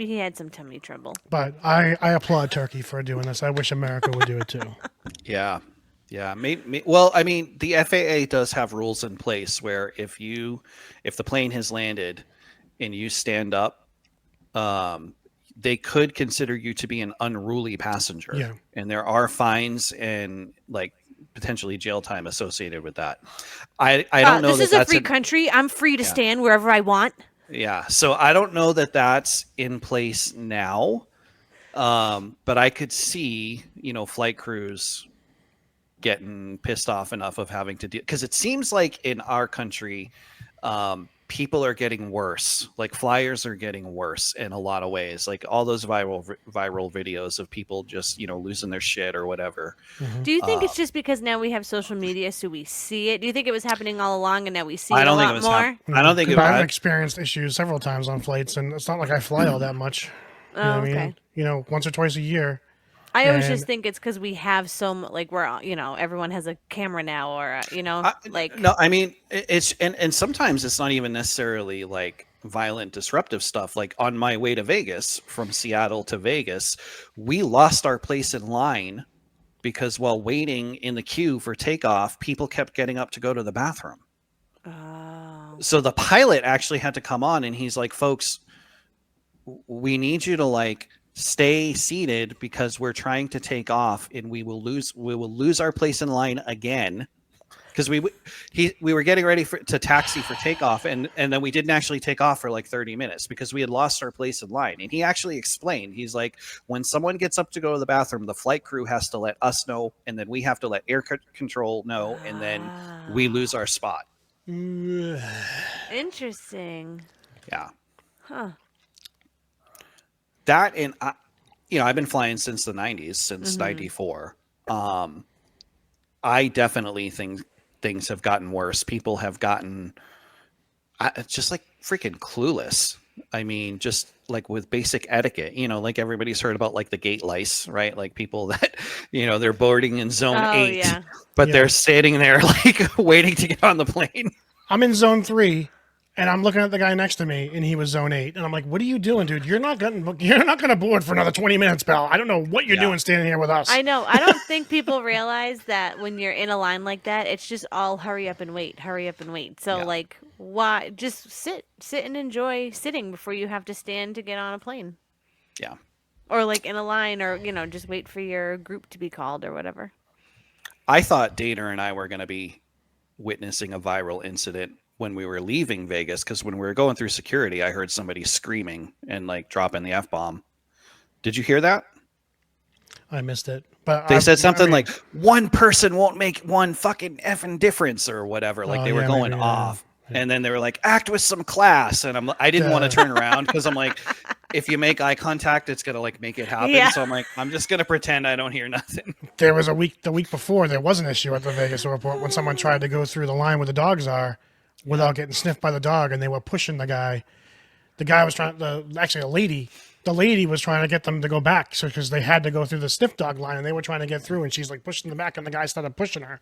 he had some tummy trouble. But I applaud Turkey for doing this. I wish America would do it too. Yeah. Well, I mean, the FAA does have rules in place where if the plane has landed and you stand up, they could consider you to be an unruly passenger. Yeah. And there are fines and like potentially jail time associated with that. I don't know. This is a free country. I'm free to stand wherever I want. Yeah. So I don't know that that's in place now. But I could see, flight crews getting pissed off enough of having to deal, because it seems like in our country, people are getting worse. Like flyers are getting worse in a lot of ways. Like all those viral videos of people just, losing their shit or whatever. Mm-hmm. Do you think it's just because now we have social media, so we see it? Do you think it was happening all along and now we see it a lot more? I don't think I've experienced issues several times on flights, and it's not like I fly all that much. Oh, okay. I mean? Once or twice a year. I always just think it's because we have like we're, everyone has a camera now or, No, I mean, it's, and sometimes it's not even necessarily like violent disruptive stuff. Like on my way to Vegas, from Seattle to Vegas, we lost our place in line because while waiting in the queue for takeoff, people kept getting up to go to the bathroom. Oh. So the pilot actually had to come on and he's like, folks, we need you to like stay seated because we're trying to take off and we will lose our place in line again, because we were getting ready to taxi for takeoff and then we didn't actually take off for like 30 minutes because we had lost our place in line. And he actually explained, he's like, when someone gets up to go to the bathroom, the flight crew has to let us know, and then we have to let air control know, and then we lose our spot. Interesting. Yeah. Huh. That, and I've been flying since the 90s, since 94. I definitely think things have gotten worse. People have gotten just like freaking clueless. I mean, just like with basic etiquette, like everybody's heard about like the gate lice, right? Like people that, they're boarding in zone 8, but they're standing there like waiting to get on the plane. I'm in zone 3. And I'm looking at the guy next to me, and he was zone 8. And I'm like, what are you doing, dude? You're not going to board for another 20 minutes, pal. I don't know what you're doing standing here with us. I know. I don't think people realize that when you're in a line like that, it's just all hurry up and wait. So, like, why? Just sit and enjoy sitting before you have to stand to get on a plane. Yeah. Or, like, in a line or, just wait for your group to be called or whatever. I thought Dana and I were going to be witnessing a viral incident when we were leaving Vegas, because when we were going through security, I heard somebody screaming and like dropping the F-bomb. Did you hear that? I missed it. But they said something like, one person won't make one fucking effing difference or whatever. Like they were going off. Yeah. And then they were like, act with some class. And I didn't want to turn around because I'm like, if you make eye contact, it's going to like make it happen. Yeah. So I'm like, I'm just going to pretend I don't hear nothing. There was the week before, there was an issue at the Vegas airport when someone tried to go through the line where the dogs are without getting sniffed by the dog, and they were pushing the guy. The guy was actually a lady. The lady was trying to get them to go back, so because they had to go through the sniff dog line, and they were trying to get through, and she's like pushing them back, and the guy started pushing her.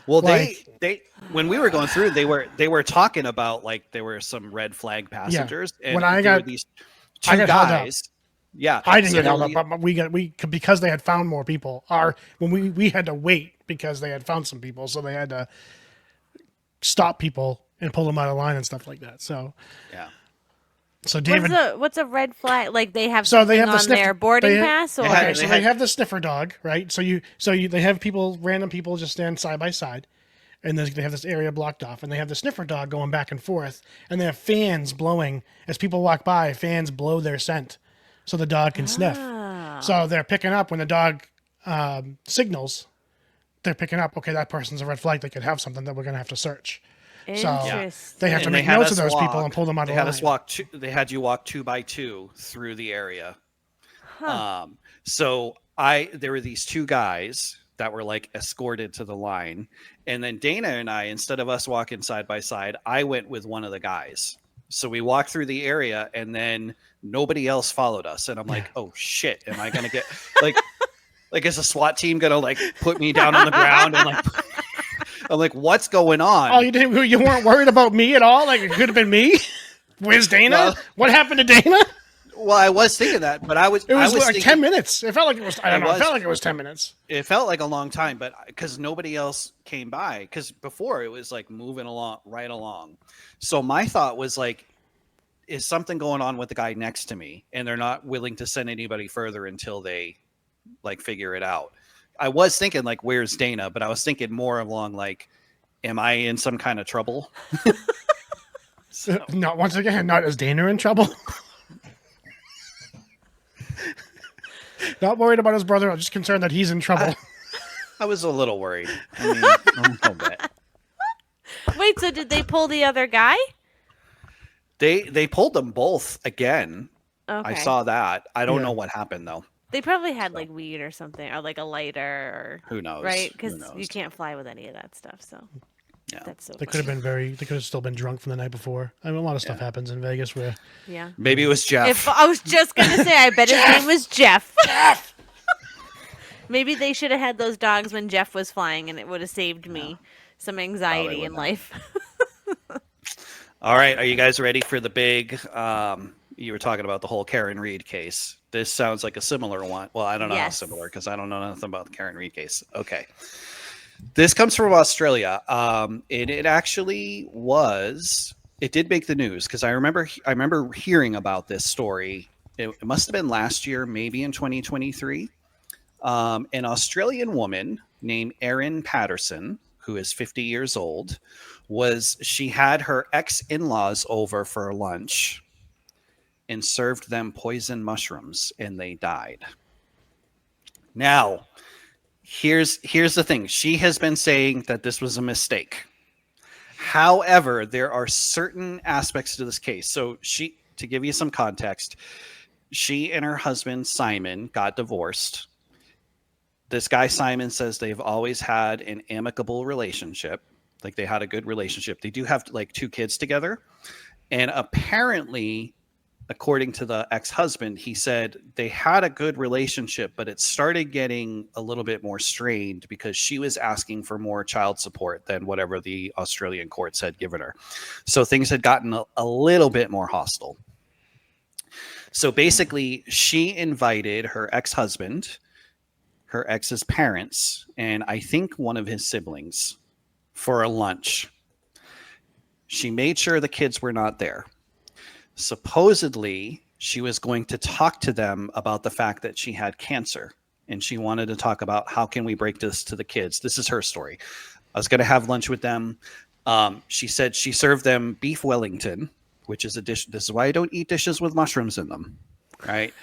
Well, they when we were going through, they were talking about like there were some red flag passengers, and when I got these two guys. Yeah, I didn't get held up, but we because they had found more people. When we had to wait because they had found some people, so they had to stop people and pull them out of line and stuff like that. So yeah. So David, what's a red flag? Like they have so they have on their boarding pass, or they have the sniffer dog, right? So they have random people just stand side by side, and they have this area blocked off, and they have the sniffer dog going back and forth, and they have fans blowing as people walk by. Fans blow their scent, so the dog can sniff. So they're picking up when the dog signals. They're picking up, okay, that person's a red flag. They could have something that we're going to have to search. So they have to And make had notes of us those people walk- and pull them out of They line. had us walk. They had you walk 2 by 2 through the area. So there were these 2 guys that were like escorted to the line, and then Dana and I, instead of us walking side by side, I went with one of the guys. So we walked through the area, and then nobody else followed us, and I'm like, oh shit, am I gonna get like is a SWAT team gonna like put me down on the ground and like I'm like, what's going on? Oh, you weren't worried about me at all? Like it could have been me? Where's Dana? Well, what happened to Dana? Well, I was thinking that, but it was like thinking, 10 minutes. It felt like it was, I don't know, it felt like it was 10 minutes. It felt like a long time, but because nobody else came by, because before it was like moving along, right along. So my thought was like, is something going on with the guy next to me? And they're not willing to send anybody further until they like figure it out. I was thinking like, where's Dana? But I was thinking more along like, am I in some kind of trouble? Not once again, not is Dana in trouble? Not worried about his brother. I'm just concerned that he's in trouble. I was a little worried. I mean, a little bit. Wait, so did they pull the other guy? They pulled them both again. Okay. I saw that. I don't know what happened though. They probably had like weed or something, or like a lighter, or who knows, right? Because you can't fly with any of that stuff. So yeah, that's so. They could have still been drunk from the night before. I mean, a lot of stuff happens in Vegas where. Yeah. Maybe it was Jeff. If I was just gonna say, I bet his name was Jeff. Jeff. Maybe they should have had those dogs when Jeff was flying, and it would have saved me some anxiety in life. All right, are you guys ready for the big? You were talking about the whole Karen Reed case. This sounds like a similar one. Well, I don't know how similar because I don't know nothing about the Karen Reed case. Okay. This comes from Australia. And it actually it did make the news because I remember hearing about this story. It must have been last year, maybe in 2023. An Australian woman named Erin Patterson, who is 50 years old, she had her ex-in-laws over for lunch and served them poison mushrooms, and they died. Now, here's the thing. She has been saying that this was a mistake. However, there are certain aspects to this case. So to give you some context, she and her husband, Simon, got divorced. This guy, Simon, says they've always had an amicable relationship. Like they had a good relationship. They do have like 2 kids together. And apparently, according to the ex-husband, he said they had a good relationship, but it started getting a little bit more strained because she was asking for more child support than whatever the Australian courts had given her. So things had gotten a little bit more hostile. So basically, she invited her ex-husband, her ex's parents, and I think one of his siblings for a lunch. She made sure the kids were not there. Supposedly, she was going to talk to them about the fact that she had cancer, and she wanted to talk about how can we break this to the kids. This is her story. I was going to have lunch with them. She said she served them beef Wellington, which is a dish. This is why I don't eat dishes with mushrooms in them, right?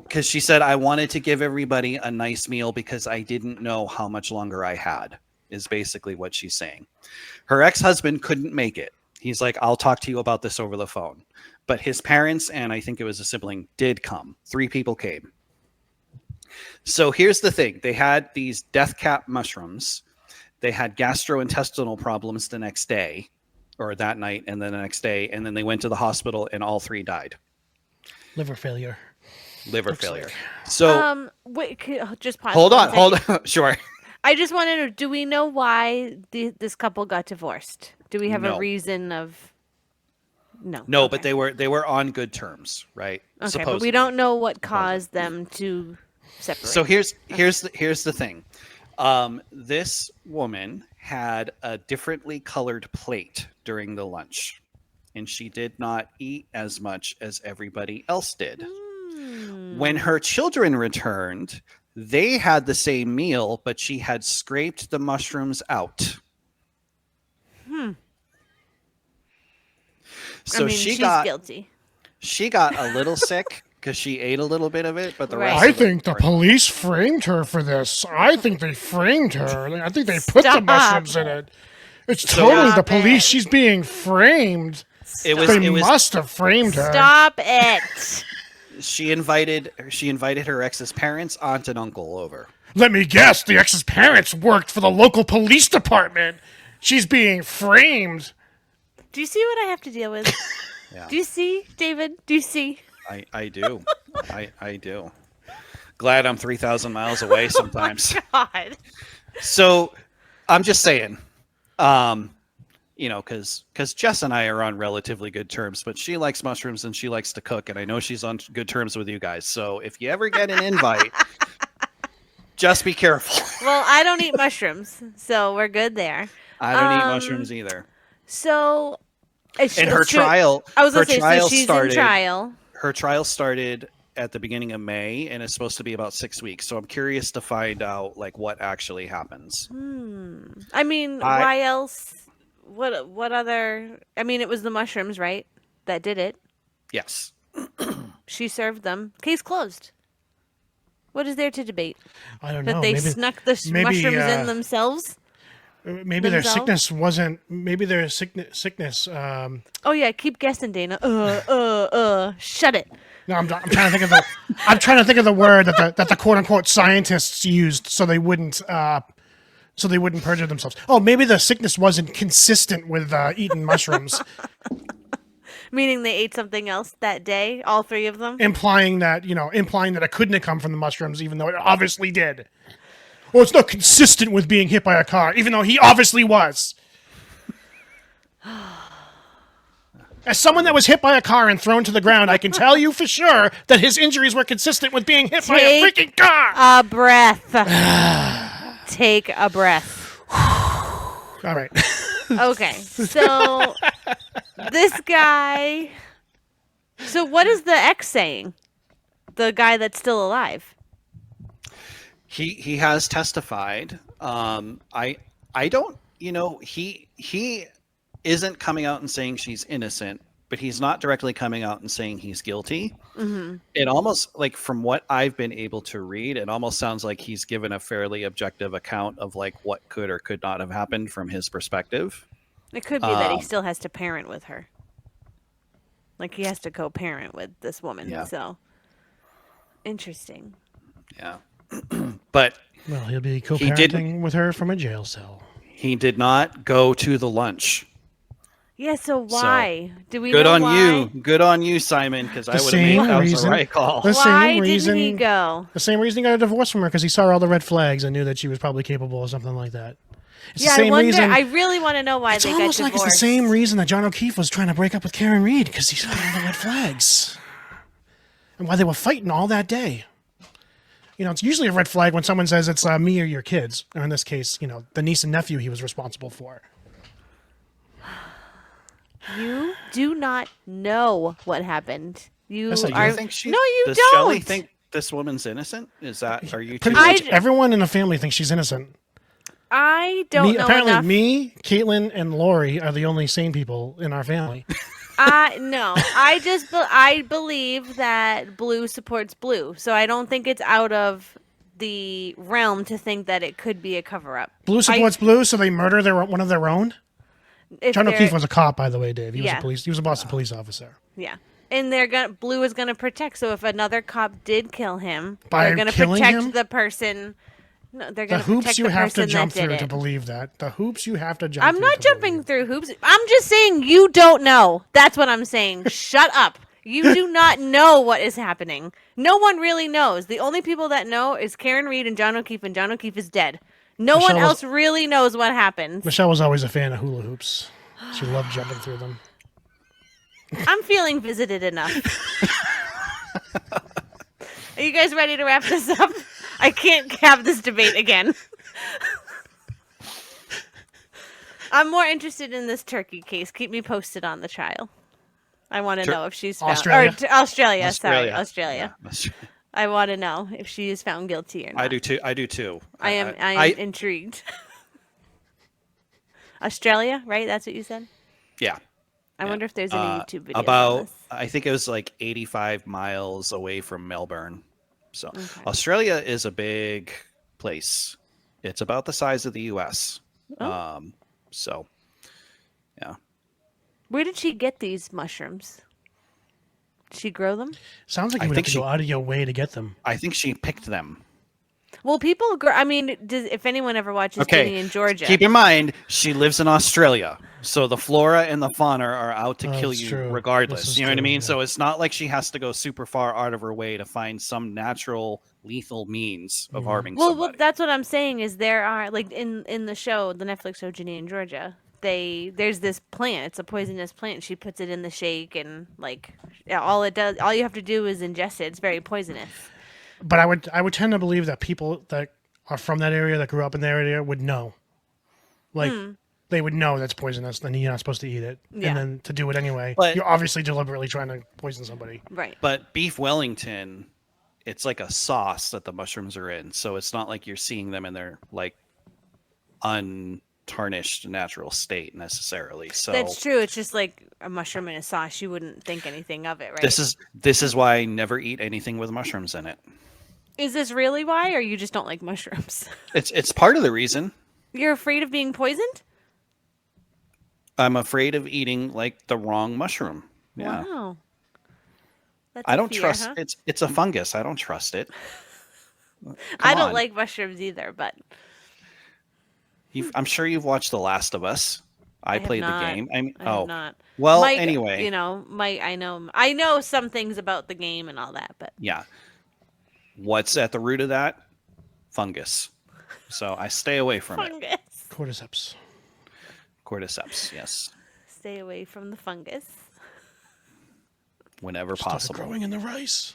Because she said, I wanted to give everybody a nice meal because I didn't know how much longer I had, is basically what she's saying. Her ex-husband couldn't make it. He's like, I'll talk to you about this over the phone. But his parents, and I think it was a sibling, did come. 3 people came. So here's the thing. They had these death cap mushrooms. They had gastrointestinal problems the next day, or that night, and then the next day. And then they went to the hospital, and all 3 died. Liver failure. So wait, just pause. Hold on. Sure. I just want to know, do we know why this couple got divorced? Do we have a reason of... No. Okay. But they were on good terms, right? Okay, Supposedly. but we don't know what caused them to separate. So here's the thing. This woman had a differently colored plate during the lunch, and she did not eat as much as everybody else did. When her children returned, they had the same meal, but she had scraped the mushrooms out. So she's guilty. She got a little sick because she ate a little bit of it, but the rest. I think the police framed her for this. I think they framed her. I think they put the mushrooms in it. It's So totally the Stop police. it. She's being framed. It was. They It was. must have framed her. Stop it. She invited her ex's parents, aunt, and uncle over. Let me guess. The ex's parents worked for the local police department. She's being framed. Do you see what I have to deal with? Yeah. Do you see, David? Do you see? I do. I do. Glad I'm 3,000 miles away sometimes. God. So I'm just saying, because Jess and I are on relatively good terms, but she likes mushrooms and she likes to cook, and I know she's on good terms with you guys. So if you ever get an invite, just be careful. Well, I don't eat mushrooms, so we're good there. I don't eat mushrooms either. So, And her trial, I was her gonna say, trial so she's started. in trial. Her trial started at the beginning of May, and it's supposed to be about 6 weeks. So I'm curious to find out like what actually happens. I mean, why else? What other? I mean, it was the mushrooms, right? That did it. Yes. She served them. Case closed. What is there to debate? I don't know. That they snuck the mushrooms in themselves? Maybe their sickness wasn't. Maybe their sickness. Oh yeah, keep guessing, Dana. Shut it. No, I'm trying to think of the. I'm trying to think of the word that the quote unquote scientists used so they wouldn't perjure themselves. Oh, maybe the sickness wasn't consistent with eating mushrooms, Meaning they ate something else that day, all three of them. implying that it couldn't have come from the mushrooms, even though it obviously did. Well, it's not consistent with being hit by a car, even though he obviously was. As someone that was hit by a car and thrown to the ground, I can tell you for sure that his injuries were consistent with being hit by a freaking car. A breath. Take a breath. All right. Okay, so this guy. So what is the ex saying? The guy that's still alive. He has testified. I don't. He isn't coming out and saying she's innocent, but he's not directly coming out and saying he's guilty. Mm-hmm. It almost, like, from what I've been able to read, it almost sounds like he's given a fairly objective account of like what could or could not have happened from his perspective. It could be that he still has to parent with her. Like he has to co-parent with this woman. Yeah. So interesting. Yeah. But Well, he'll be co-parenting with her from a jail cell. he did not go to the lunch. Yeah, so why? Do we Good know on why? you. Good on you, Simon, because I would have made that was the right call. The Why same reason didn't he go? The same reason he got a divorce from her, because he saw all the red flags and knew that she was probably capable of something like that. It's Yeah, the same I wonder. reason. I really want to know why It's they got almost divorced. like it's the same reason that John O'Keefe was trying to break up with Karen Reed, because he saw all the red flags. And why they were fighting all that day. It's usually a red flag when someone says it's me or your kids. Or in this case, the niece and nephew he was responsible for. You do not know what happened. You Yes, I do. are. Think she, No, you does don't. Shelley think this woman's innocent? Are you Pretty two? much everyone in the family thinks she's innocent. I don't know apparently, enough. me, Caitlin, and Lori are the only sane people in our family. No, I believe that Blue supports Blue, so I don't think it's out of the realm to think that it could be a cover-up. Blue supports Blue, so they murder one of their own. John O'Keefe was a cop, by the way, Dave. He was a Boston police officer. Yeah, and Blue is gonna protect. So if another cop did kill him, By they're gonna killing protect him? the person. No, they're The gonna hoops protect you the have to person jump that did through it. to believe that. The hoops you have to jump I'm through. not to jumping believe. through hoops. I'm just saying you don't know. That's what I'm saying. Shut up. You do not know what is happening. No one really knows. The only people that know is Karen Reed and John O'Keefe is dead. No one else really knows what happened. Michelle was always a fan of hula hoops. She loved jumping through them. I'm feeling visited enough. Are you guys ready to wrap this up? I can't have this debate again. I'm more interested in this Turkey case. Keep me posted on the trial. I want to know if she's found Australia. Sorry, Australia. Yeah. I want to know if she is found guilty or not. I do too. I am intrigued. Australia, right? That's what you said? Yeah. I wonder if there's any YouTube videos on this. I think it was like 85 miles away from Melbourne. So Australia is a big place. It's about the size of the U.S. Oh. So Yeah. Where did she get these mushrooms? Did she grow them? Sounds like I you would have think to go out of your way to get them. I think she picked them. Well, people grow. I mean, if anyone ever watches Okay. Ginny in Georgia, Keep in mind, she lives in Australia. So the flora and the fauna are out to Oh, kill that's you true. regardless. This is You know what I true, mean? yeah. So it's not like she has to go super far out of her way to find some natural lethal means of harming well, somebody. that's what I'm saying. Is there are like in the show, the Netflix show Ginny in Georgia. There's this plant. It's a poisonous plant. She puts it in the shake, and like all it does, all you have to do is ingest it. It's very poisonous. But I would tend to believe that people that are from that area, that grew up in that area, would know. Like they would know that's poisonous, then you're not supposed to eat it. Yeah. And then to do it anyway, But- you're obviously deliberately trying to poison somebody. Right. But beef Wellington, it's like a sauce that the mushrooms are in. So it's not like you're seeing them in their like untarnished natural state necessarily. So That's true. It's just like a mushroom in a sauce. You wouldn't think anything of it, right? this is why I never eat anything with mushrooms in it. Is this really why, or you just don't like mushrooms? It's part of the reason. You're afraid of being poisoned? I'm afraid of eating like the wrong mushroom. Yeah. Wow. That's I a don't fear, trust huh? it's a fungus. I don't trust it. I Come don't on. like mushrooms either, but I'm sure you've watched The Last of Us. I have played not. the game. I mean, I have not. well, Mike, anyway, you know, Mike, I know some things about the game and all that, but yeah. What's at the root of that? Fungus. So I stay away from it. fungus. Cordyceps. Cordyceps, yes, Stay away from the fungus. whenever Started possible. growing in the rice.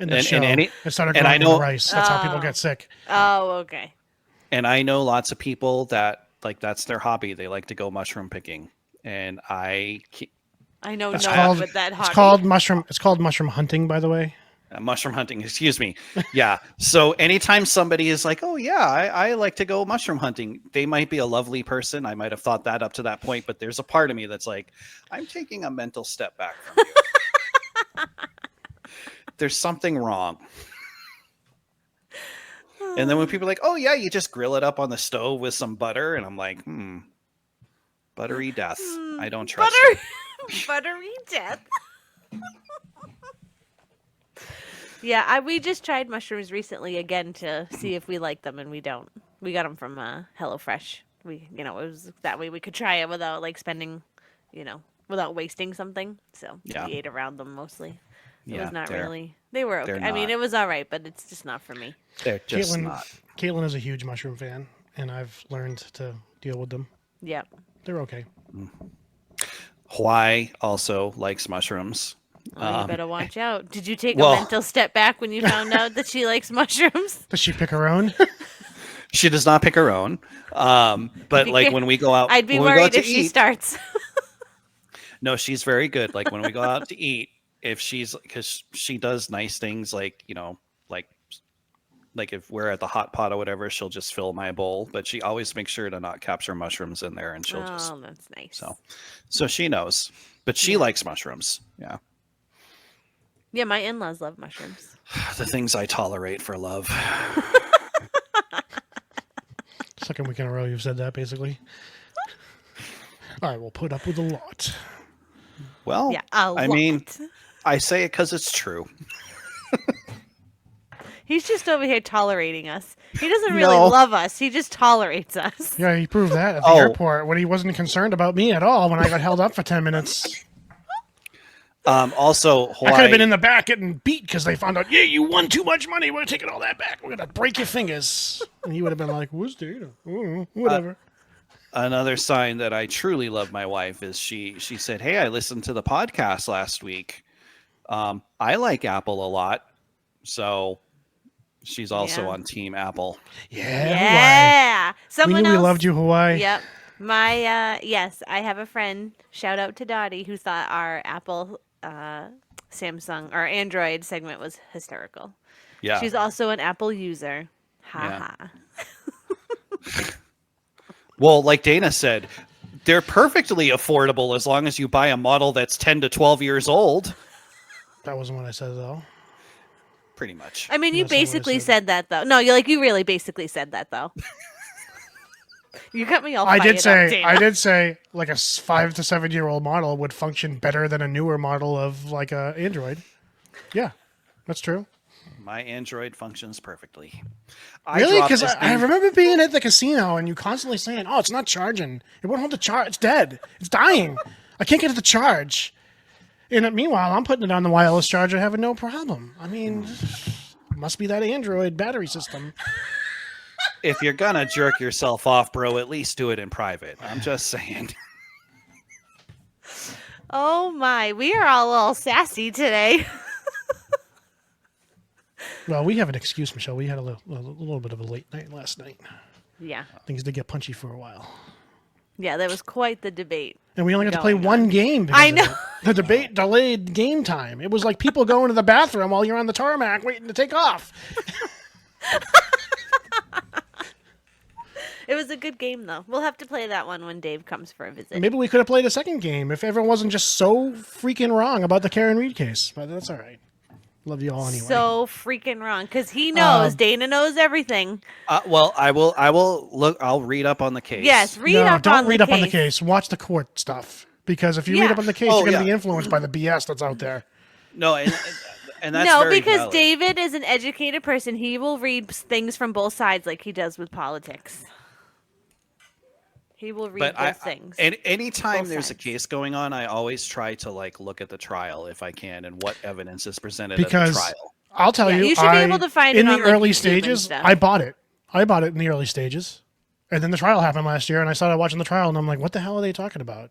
In the And- show, and any- it started and growing I in know- the rice. That's how people Oh. get sick. Oh, okay. And I know lots of people that like that's their hobby. They like to go mushroom picking, and I I know It's no called one with that hobby. it's called mushroom. It's called mushroom hunting, by the way. mushroom hunting. Excuse me. Yeah. So anytime somebody is like, "Oh yeah, I like to go mushroom hunting," they might be a lovely person. I might have thought that up to that point, but there's a part of me that's like, "I'm taking a mental step back from you." There's something wrong. And then when people are like, "Oh yeah, you just grill it up on the stove with some butter," and I'm like, buttery death. I don't trust it. Buttery death. Yeah, we just tried mushrooms recently again to see if we like them, and we don't. We got them from HelloFresh. It was that way we could try it without like spending, without wasting something. So Yeah. we ate around them mostly. It Yeah, was not they're- really. They were okay. they're I mean, not. it was all right, but it's just not for me. They're just Caitlin, not. Caitlin is a huge mushroom fan, and I've learned to deal with them. Yeah. They're okay. Hawaii also likes mushrooms. Oh, you better watch out. Did you take well- a mental step back when you found out that she likes mushrooms? Does she pick her own? She does not pick her own. But be like care- when we go out, I'd be when we go out worried to if she eat- starts. No, she's very good. Like when we go out to eat, if she's because she does nice things like like if we're at the hot pot or whatever, she'll just fill my bowl. But she always makes sure to not capture mushrooms in there, and she'll just Oh, that's nice. so she knows. But she likes mushrooms. Yeah, Yeah, my in-laws love mushrooms. the things I tolerate for love. Second week in a row you've said that, basically. All right, we'll put up with a lot. Well, Yeah, I mean, I say it because it's true. he's just over here tolerating us. He doesn't really No. love us. He just tolerates us. Yeah, he proved that at the Oh. airport when he wasn't concerned about me at all when I got held up for 10 minutes. Also, I Hawaii. could have been in the back getting beat because they found out, yeah, you won too much money. We're taking all that back. We're going to break your fingers. And he would have been like, what's data? Whatever. Another sign that I truly love my wife is she said, "Hey, I listened to the podcast last week. I like Apple a lot." So she's also Yeah. on Team Apple. Yeah. Yeah. Hawaii. We Someone knew else. we loved you, Hawaii. Yep. Yes, I have a friend. Shout out to Dottie who thought our Apple, Samsung, or Android segment was hysterical. Yeah. She's also an Apple user. Ha Yeah. ha. Well, like Dana said, they're perfectly affordable as long as you buy a model that's 10 to 12 years old. That wasn't what I said, though. Pretty much. I mean, you That's not what I basically said. said that though. No, you really basically said that though. You got me all I fired did say, up, Dana. I did say, like a 5 to 7 year old model would function better than a newer model of like a Android. Yeah, that's true. My Android functions perfectly. I Really? dropped Because this I thing. remember being at the casino and you constantly saying, "Oh, it's not charging. It won't hold the charge. It's dead. It's dying. I can't get it to charge." And meanwhile, I'm putting it on the wireless charger, having no problem. I mean, must be that Android battery system. If you're gonna jerk yourself off, bro, at least do it in private. I'm just saying. Oh my, we are all sassy today. Well, we have an excuse, Michelle. We had a little bit of a late night last night. Yeah. Things did get punchy for a while. Yeah, there was quite the debate. And we only got to play going one on. game. because I of know. it. The debate delayed game time. It was like people going to the bathroom while you're on the tarmac waiting to take off. It was a good game, though. We'll have to play that one when Dave comes for a visit. Maybe we could have played a second game if everyone wasn't just so freaking wrong about the Karen Reed case. But that's all right. Love you all anyway. So freaking wrong, because he knows. Dana knows everything. Well, I will look. I'll read up on the case. Yes, read no, up don't on read the up on the case. case. Watch the court stuff. Because if you Yeah. read up on the case, Oh, you're going to yeah. be influenced by the BS that's out there. No, and that's No, very because valid. David is an educated person. He will read things from both sides like he does with politics. He will read But both things. anytime Both there's a sides. case going on, I always try to like look at the trial if I can and what evidence is presented Because at the trial. I'll tell Yeah, you, you should be able to find in it the on, like, early YouTube and stages, stuff. I bought it. I bought it in the early stages. And then the trial happened last year, and I started watching the trial, and I'm like, what the hell are they talking about?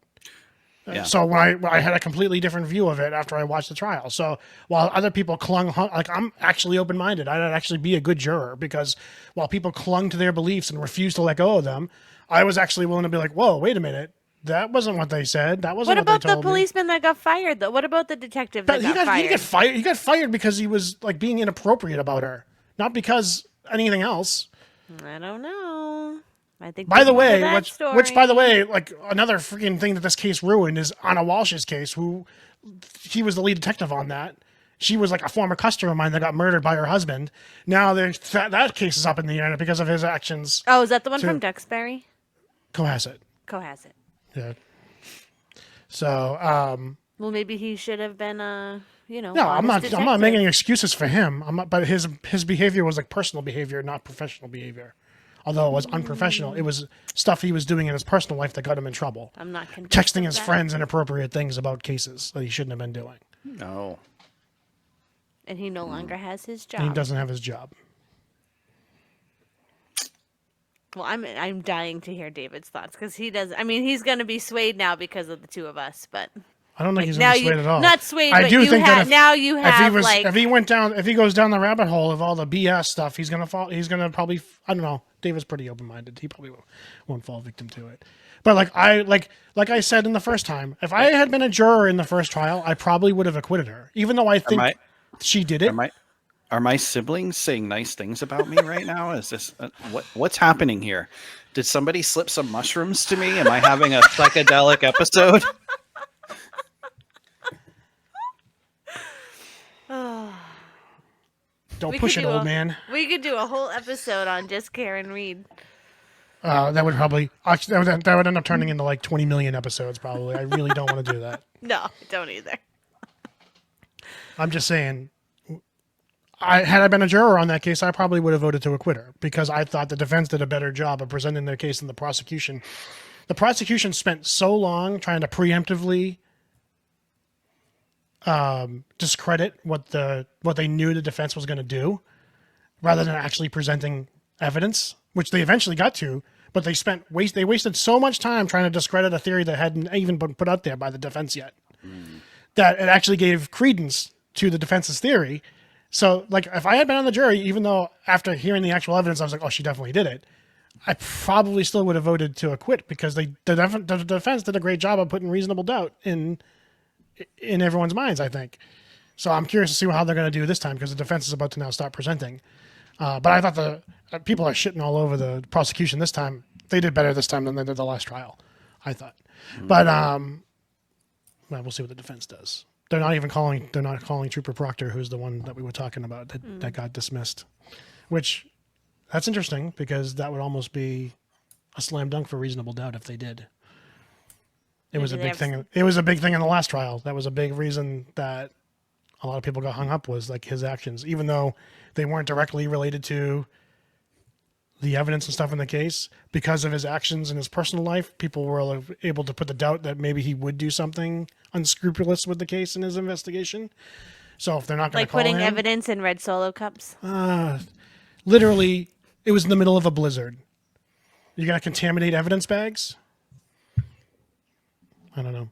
Yeah. So when I had a completely different view of it after I watched the trial. So while other people like I'm actually open-minded. I'd actually be a good juror because while people clung to their beliefs and refused to let go of them, I was actually willing to be like, whoa, wait a minute. That wasn't what they said. That wasn't What what about they the told me. policeman that got fired, though? What about the detective that But got fired? he got fired. He got fired because he was like being inappropriate about her, not because anything else. I don't know. I think. By the there's more to way, that which by the story. way, like another freaking thing that this case ruined is Anna Walsh's case. Who he was the lead detective on that. She was like a former customer of mine that got murdered by her husband. Now that case is up in the air because of his actions. Oh, is that the one to- from Duxbury? Cohasset. Cohasset. Yeah. So Well, maybe he should have been no, honest I'm not detective. making any excuses for him. But his behavior was like personal behavior, not professional behavior. Although it was unprofessional, it was stuff he was doing in his personal life that got him in trouble. I'm not convinced Texting of his that. friends inappropriate things about cases that he shouldn't have been doing. No. And he no longer has his And he job. doesn't have his job. Well, I'm dying to hear David's thoughts because he does. I mean, he's going to be swayed now because of the two of us, but I don't think he's now going to you sway at all. not swayed, I but do you think that now you have if he goes down the rabbit hole of all the BS stuff, he's going to fall. He's going to probably, I don't know. David's pretty open minded. He probably won't fall victim to it. But like I said in the first time, if I had been a juror in the first trial, I probably would have acquitted her, even though I think she did it. Are my siblings saying nice things about me right now? Is this what's happening here? Did somebody slip some mushrooms to me? Am I having a psychedelic episode? Don't We push could it, do old a- man. We could do a whole episode on just Karen Reed. That would probably actually that would end up turning into like 20 million episodes. Probably. I really don't want to do that. No, I don't either. I'm just saying. Had I been a juror on that case, I probably would have voted to acquit her because I thought the defense did a better job of presenting their case than the prosecution. The prosecution spent so long trying to preemptively discredit what they knew the defense was going to do, rather than actually presenting evidence, which they eventually got to. But they wasted so much time trying to discredit a theory that hadn't even been put out there by the defense yet, that it actually gave credence to the defense's theory. So, like, if I had been on the jury, even though after hearing the actual evidence, I was like, oh, she definitely did it, I probably still would have voted to acquit because the defense did a great job of putting reasonable doubt in everyone's minds, I think. So I'm curious to see how they're going to do this time because the defense is about to now start presenting. But I thought the people are shitting all over the prosecution this time. They did better this time than they did the last trial, I thought. But well, we'll see what the defense does. They're not calling Trooper Proctor, who's the one that we were talking about that got dismissed, which that's interesting because that would almost be a slam dunk for reasonable doubt if they did. It was a Maybe big they have thing. It was a big thing in the last trial. That was a big reason that a lot of people got hung up, was like his actions, even though they weren't directly related to the evidence and stuff in the case. Because of his actions in his personal life, people were able to put the doubt that maybe he would do something unscrupulous with the case in his investigation. So if they're not going to Like call putting him, evidence in red Solo cups. literally, it was in the middle of a blizzard. You're going to contaminate evidence bags? I don't know.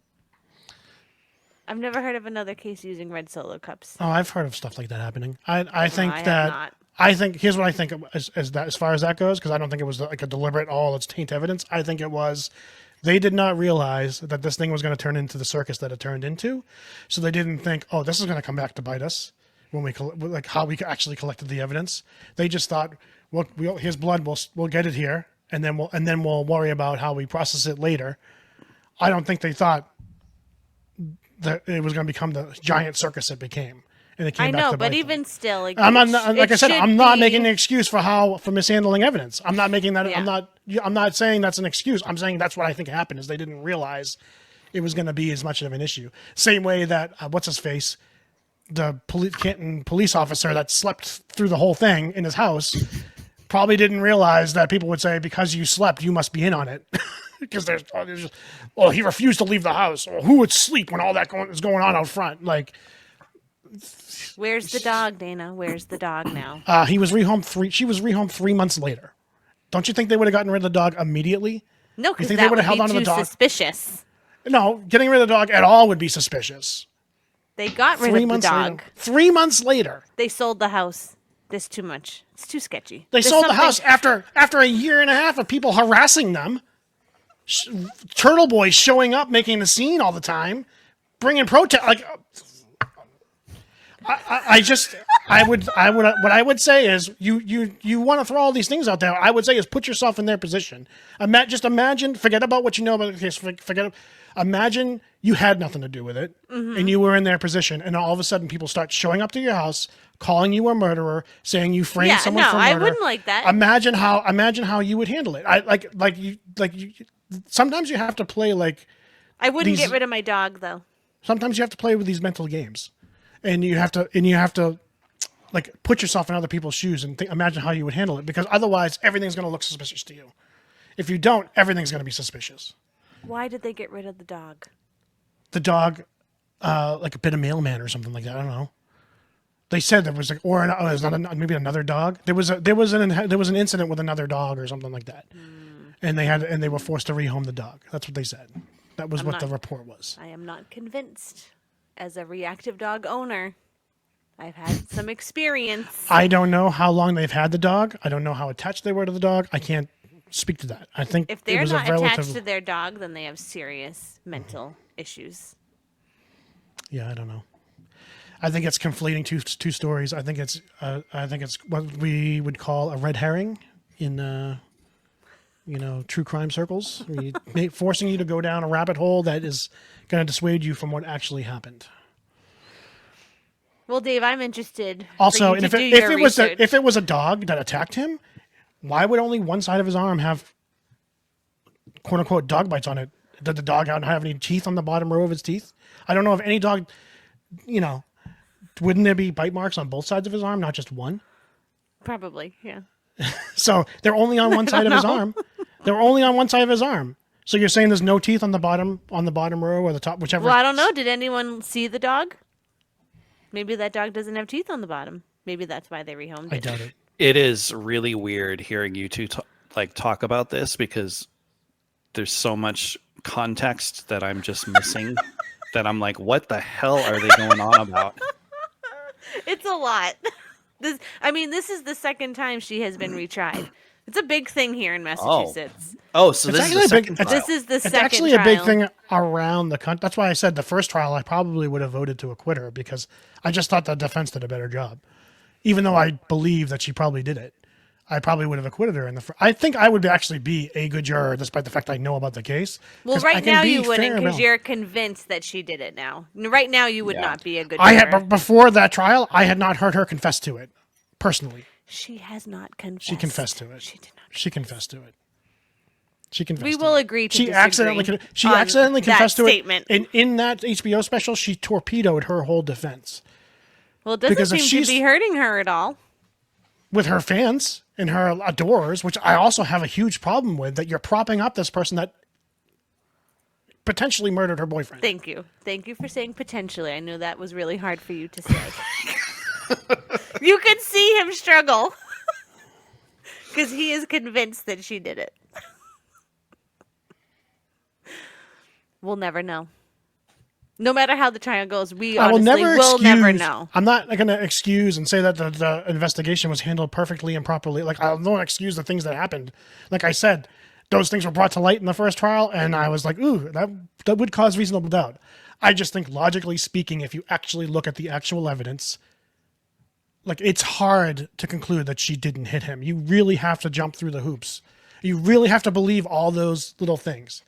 I've never heard of another case using red Solo cups. Oh, I've heard of stuff like that happening. I think I have that not. I think here's what I think as far as that goes, because I don't think it was like a deliberate, let's taint evidence. I think it was they did not realize that this thing was going to turn into the circus that it turned into, so they didn't think, oh, this is going to come back to bite us when we like how we actually collected the evidence. They just thought, well, here's blood, we'll get it here, and then we'll worry about how we process it later. I don't think they thought that it was going to become the giant circus it became. And it came I back know, to but bite even them. still, like, I'm not, like I said, I'm not making an it. excuse for mishandling evidence. I'm not making that. Yeah. I'm not saying that's an excuse. I'm saying that's what I think happened, is they didn't realize it was going to be as much of an issue. Same way that what's his face, the Canton police officer that slept through the whole thing in his house, probably didn't realize that people would say, because you slept, you must be in on it. Because he refused to leave the house. Or who would sleep when all that is going on out front? Like, Where's the dog, Dana? Where's the dog now? she was rehomed 3 months later. Don't you think they would have gotten rid of the dog immediately? No, You because think that they would would have held be on to the too dog? suspicious. No, getting rid of the dog at all would be suspicious. They got rid 3 of the months dog. later. 3 months later. They sold the house. This too much. It's too sketchy. They There's sold the something- house after a year and a half of people harassing them. Turtle Boy showing up, making a scene all the time, bringing protest. Like, what I would say is, you want to throw all these things out there. I would say is put yourself in their position. Just imagine, forget about what you know about the case. Imagine you had nothing to do with it, and you were in their position, and all of a sudden people start showing up to your house, calling you a murderer, saying you framed someone for murder. I wouldn't like that. Imagine how you would handle it. Sometimes you have to play like. I wouldn't get rid of my dog, though. Sometimes you have to play with these mental games, and you have to like put yourself in other people's shoes and imagine how you would handle it, because otherwise everything's going to look suspicious to you. If you don't, everything's going to be suspicious. Why did they get rid of the dog? The dog, like a bit of mailman or something like that. I don't know. They said there was maybe another dog. There was an incident with another dog or something like that, and they were forced to rehome the dog. That's what they said. That was the report was. I am not convinced. As a reactive dog owner, I've had some experience. I don't know how long they've had the dog. I don't know how attached they were to the dog. I can't speak to that. I think If they're it was not a relative. attached to their dog, then they have serious mental issues. Yeah, I don't know. I think it's conflating two stories. I think it's what we would call a red herring in true crime circles, forcing you to go down a rabbit hole that is going to dissuade you from what actually happened. Well, Dave, I'm interested. Also, for and you if to do it your was research. if it was a dog that attacked him, why would only one side of his arm have quote unquote dog bites on it? Did the dog have any teeth on the bottom row of his teeth? I don't know if any dog, wouldn't there be bite marks on both sides of his arm, not just one? Probably, yeah. So they're only on one side of his arm. They're only on one side of his arm. So you're saying there's no teeth on the bottom row or the top, whichever. Well, I don't know. Did anyone see the dog? Maybe that dog doesn't have teeth on the bottom. Maybe that's why they rehomed it. I doubt it. It is really weird hearing you two talk about this, because there's so much context that I'm just missing. That I'm like, what the hell are they going on about? It's a lot. This is the second time she has been retried. It's a big thing here in Massachusetts. Oh, so It's this is actually the a big- second it's- trial. This is the It's second actually trial. a big thing around the country. That's why I said the first trial I probably would have voted to acquit her, because I just thought the defense did a better job. Even though I believe that she probably did it, I probably would have acquitted her in the. I think I would actually be a good juror, despite the fact I know about the case. Well, 'Cause I right can now be you fair wouldn't, because about- you're convinced that she did it now. Right now you would Yeah. not be a good I juror. had before that trial. I had not heard her confess to it personally. She has not confessed. She confessed to it. She did not. She confessed to it. She confessed. We will agree to she disagree accidentally that confessed to statement. it, and in that HBO special, she torpedoed her whole defense. Well, it doesn't Because if seem to she's- be hurting her at all. With her fans and her adorers, which I also have a huge problem with, that you're propping up this person that potentially murdered her boyfriend. Thank you. Thank you for saying potentially. I knew that was really hard for you to say. You could see him struggle. Because he is convinced that she did it. We'll never know. No matter how the trial goes, we honestly will never know. I'm not going to excuse and say that the investigation was handled perfectly and properly. Like, I don't excuse the things that happened. Like I said, those things were brought to light in the first trial, and I was like, ooh, that would cause reasonable doubt. I just think, logically speaking, if you actually look at the actual evidence, like, it's hard to conclude that she didn't hit him. You really have to jump through the hoops. You really have to believe all those little things.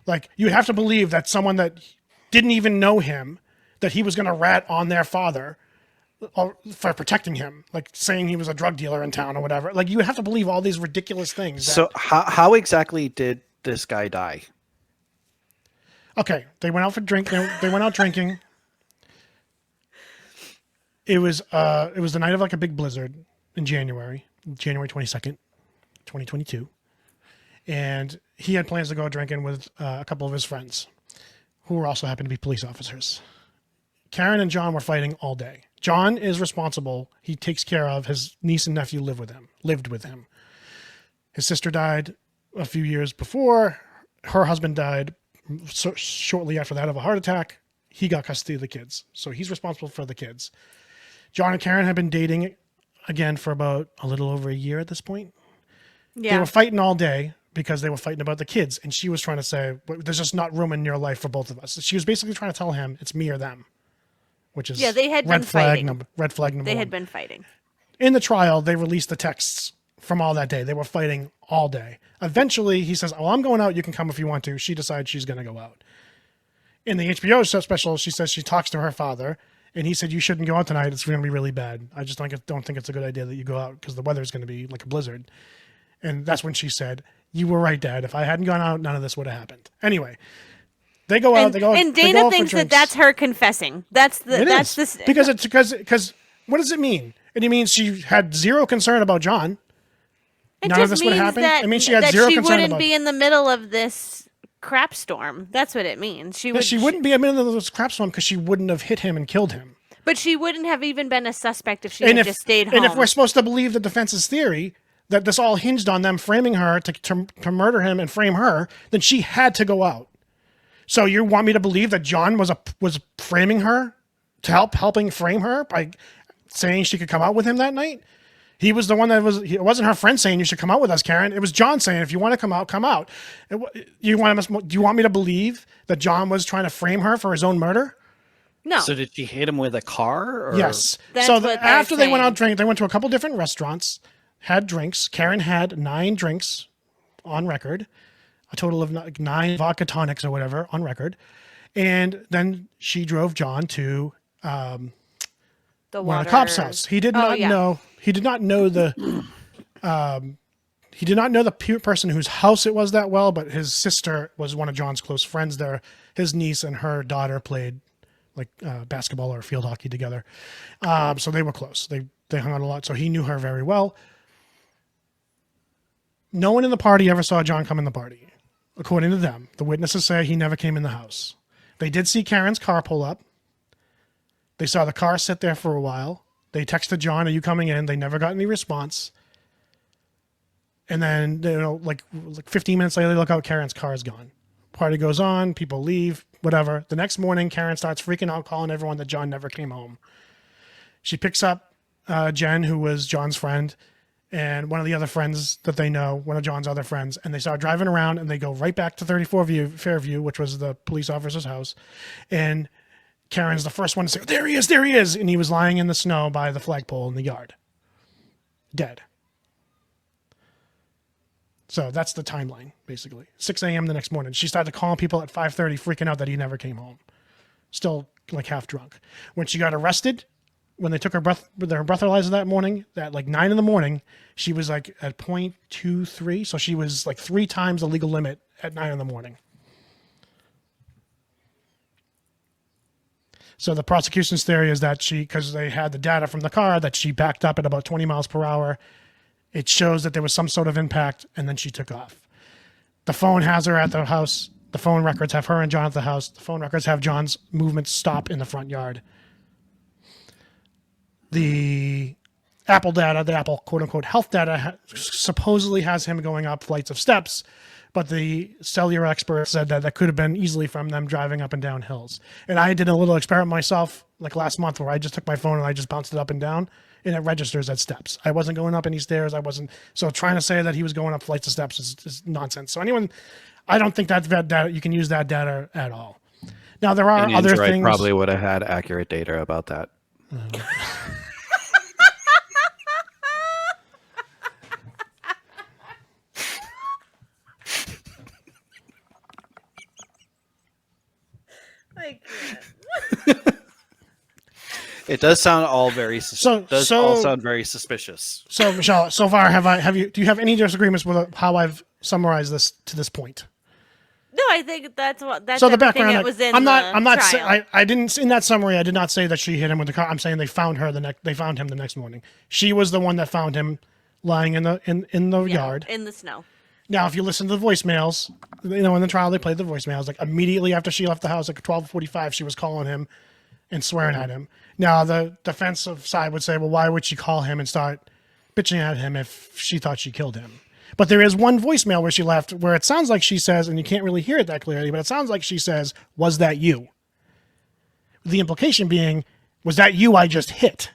Like, you have to believe that someone that didn't even know him, that he was going to rat on their father for protecting him, like saying he was a drug dealer in town or whatever. Like, you have to believe all these ridiculous things. So how exactly did this guy die? Okay, they went out for drink. They went out drinking. It was the night of like a big blizzard in January 22nd, 2022. And he had plans to go drinking with a couple of his friends who also happened to be police officers. Karen and John were fighting all day. John is responsible. He takes care of his niece and nephew lived with him. His sister died a few years before. Her husband died shortly after that of a heart attack. He got custody of the kids. So he's responsible for the kids. John and Karen had been dating again for about a little over a year at this point. Yeah. They were fighting all day because they were fighting about the kids. And she was trying to say, there's just not room in your life for both of us. She was basically trying to tell him it's me or them, which is they had red been flag fighting. red flag number They one. had been fighting. In the trial, they released the texts from all that day. They were fighting all day. Eventually, he says, I'm going out. You can come if you want to. She decides she's going to go out. In the HBO special, she says she talks to her father, and he said, you shouldn't go out tonight. It's going to be really bad. I just don't think it's a good idea that you go out because the weather's going to be like a blizzard. And that's when she said, you were right, Dad. If I hadn't gone out, none of this would have happened. Anyway, they go out. And Dana thinks that that's her confessing. Because what does it mean? It means she had zero concern about John. None of this would happen. It means she had zero concern about. She wouldn't be in the middle of this crap storm. That's what it means. She wouldn't be in the middle of this crap storm because she wouldn't have hit him and killed him. But she wouldn't have even been a suspect if she had just stayed home. And if we're supposed to believe the defense's theory that this all hinged on them framing her to murder him and frame her, then she had to go out. So you want me to believe that John was framing her to helping frame her by saying she could come out with him that night? He was the one it wasn't her friend saying you should come out with us, Karen. It was John saying, if you want to come out, come out. Do you want me to believe that John was trying to frame her for his own murder? No. So did she hit him with a car? Or? Yes. That's so what after they're they went out saying. drinking, they went to a couple different restaurants, had drinks. Karen had 9 drinks on record, a total of 9 vodka tonics or whatever on record. And then she drove John to one of the cops' house. He did not know. He did not know the. He did not know the person whose house it was that well, but his sister was one of John's close friends there. His niece and her daughter played like basketball or field hockey together. So they were close. They hung out a lot. So he knew her very well. No one in the party ever saw John come in the party. According to them, the witnesses say he never came in the house. They did see Karen's car pull up. They saw the car sit there for a while. They texted John, are you coming in? They never got any response. And then, like 15 minutes later, they look out, Karen's car is gone. Party goes on, people leave, whatever. The next morning, Karen starts freaking out, calling everyone that John never came home. She picks up Jen, who was John's friend, and one of the other friends that they know, one of John's other friends, and they start driving around, and they go right back to 34 Fairview, which was the police officer's house. And Karen's the first one to say, there he is. And he was lying in the snow by the flagpole in the yard. Dead. So that's the timeline, basically. 6 a.m. the next morning. She started calling people at 5:30, freaking out that he never came home. Still like half drunk. When she got arrested, when they took her breathalyzer that morning, at like 9 in the morning, she was like at 0.23. So she was like 3 times the legal limit at 9 in the morning. So the prosecution's theory is that because they had the data from the car, that she backed up at about 20 miles per hour. It shows that there was some sort of impact, and then she took off. The phone has her at the house. The phone records have her and John at the house. The phone records have John's movements stop in the front yard. The Apple data, the Apple quote-unquote health data, supposedly has him going up flights of steps, but the cellular expert said that could have been easily from them driving up and down hills. And I did a little experiment myself, like last month, where I just took my phone and I just bounced it up and down, and it registers as steps. I wasn't going up any stairs. So trying to say that he was going up flights of steps is nonsense. So I don't think that data, you can use that data at all. Now, there are other Android things. Probably would have had accurate data about that. I can't. It does sound all very all sound very suspicious. So, Michelle, so far, do you have any disagreements with how I've summarized this to this point? No, I think that's So the everything background. that was in I'm not. trial. I didn't in that summary. I did not say that she hit him with the car. I'm saying they found her They found him the next morning. She was the one that found him lying in the yard in the snow. Now, if you listen to the voicemails, in the trial they played the voicemails. Like immediately after she left the house, like 12:45, she was calling him and swearing at him. Now, the defensive side would say, well, why would she call him and start bitching at him if she thought she killed him? But there is one voicemail where she left where it sounds like she says, and you can't really hear it that clearly, but it sounds like she says, was that you? The implication being, was that you I just hit?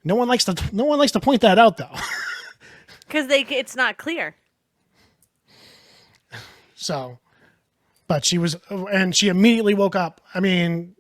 No one likes to point that out, though. Because it's not clear. So, but she immediately woke up. I mean,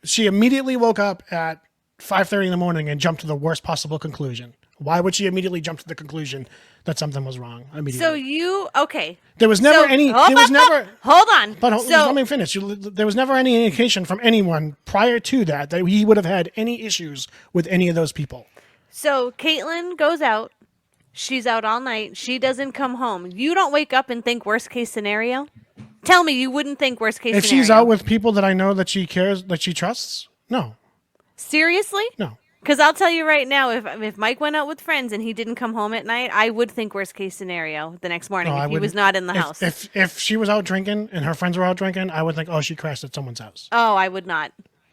she immediately woke up at 5:30 in the morning and jumped to the worst possible conclusion. Why would she immediately jump to the conclusion that something was wrong immediately? So okay. There was never any. Hold on. But let me finish. There was never any indication from anyone prior to that he would have had any issues with any of those people. So Caitlin goes out. She's out all night. She doesn't come home. You don't wake up and think worst case scenario? Tell me you wouldn't think worst case scenario. If she's out with people that I know that she cares, that she trusts, no. Seriously? No. Because I'll tell you right now, if Mike went out with friends and he didn't come home at night, I would think worst case scenario the next morning if he was not in the house. If she was out drinking and her friends were out drinking, I would think, oh, she crashed at someone's house. Oh, I would not.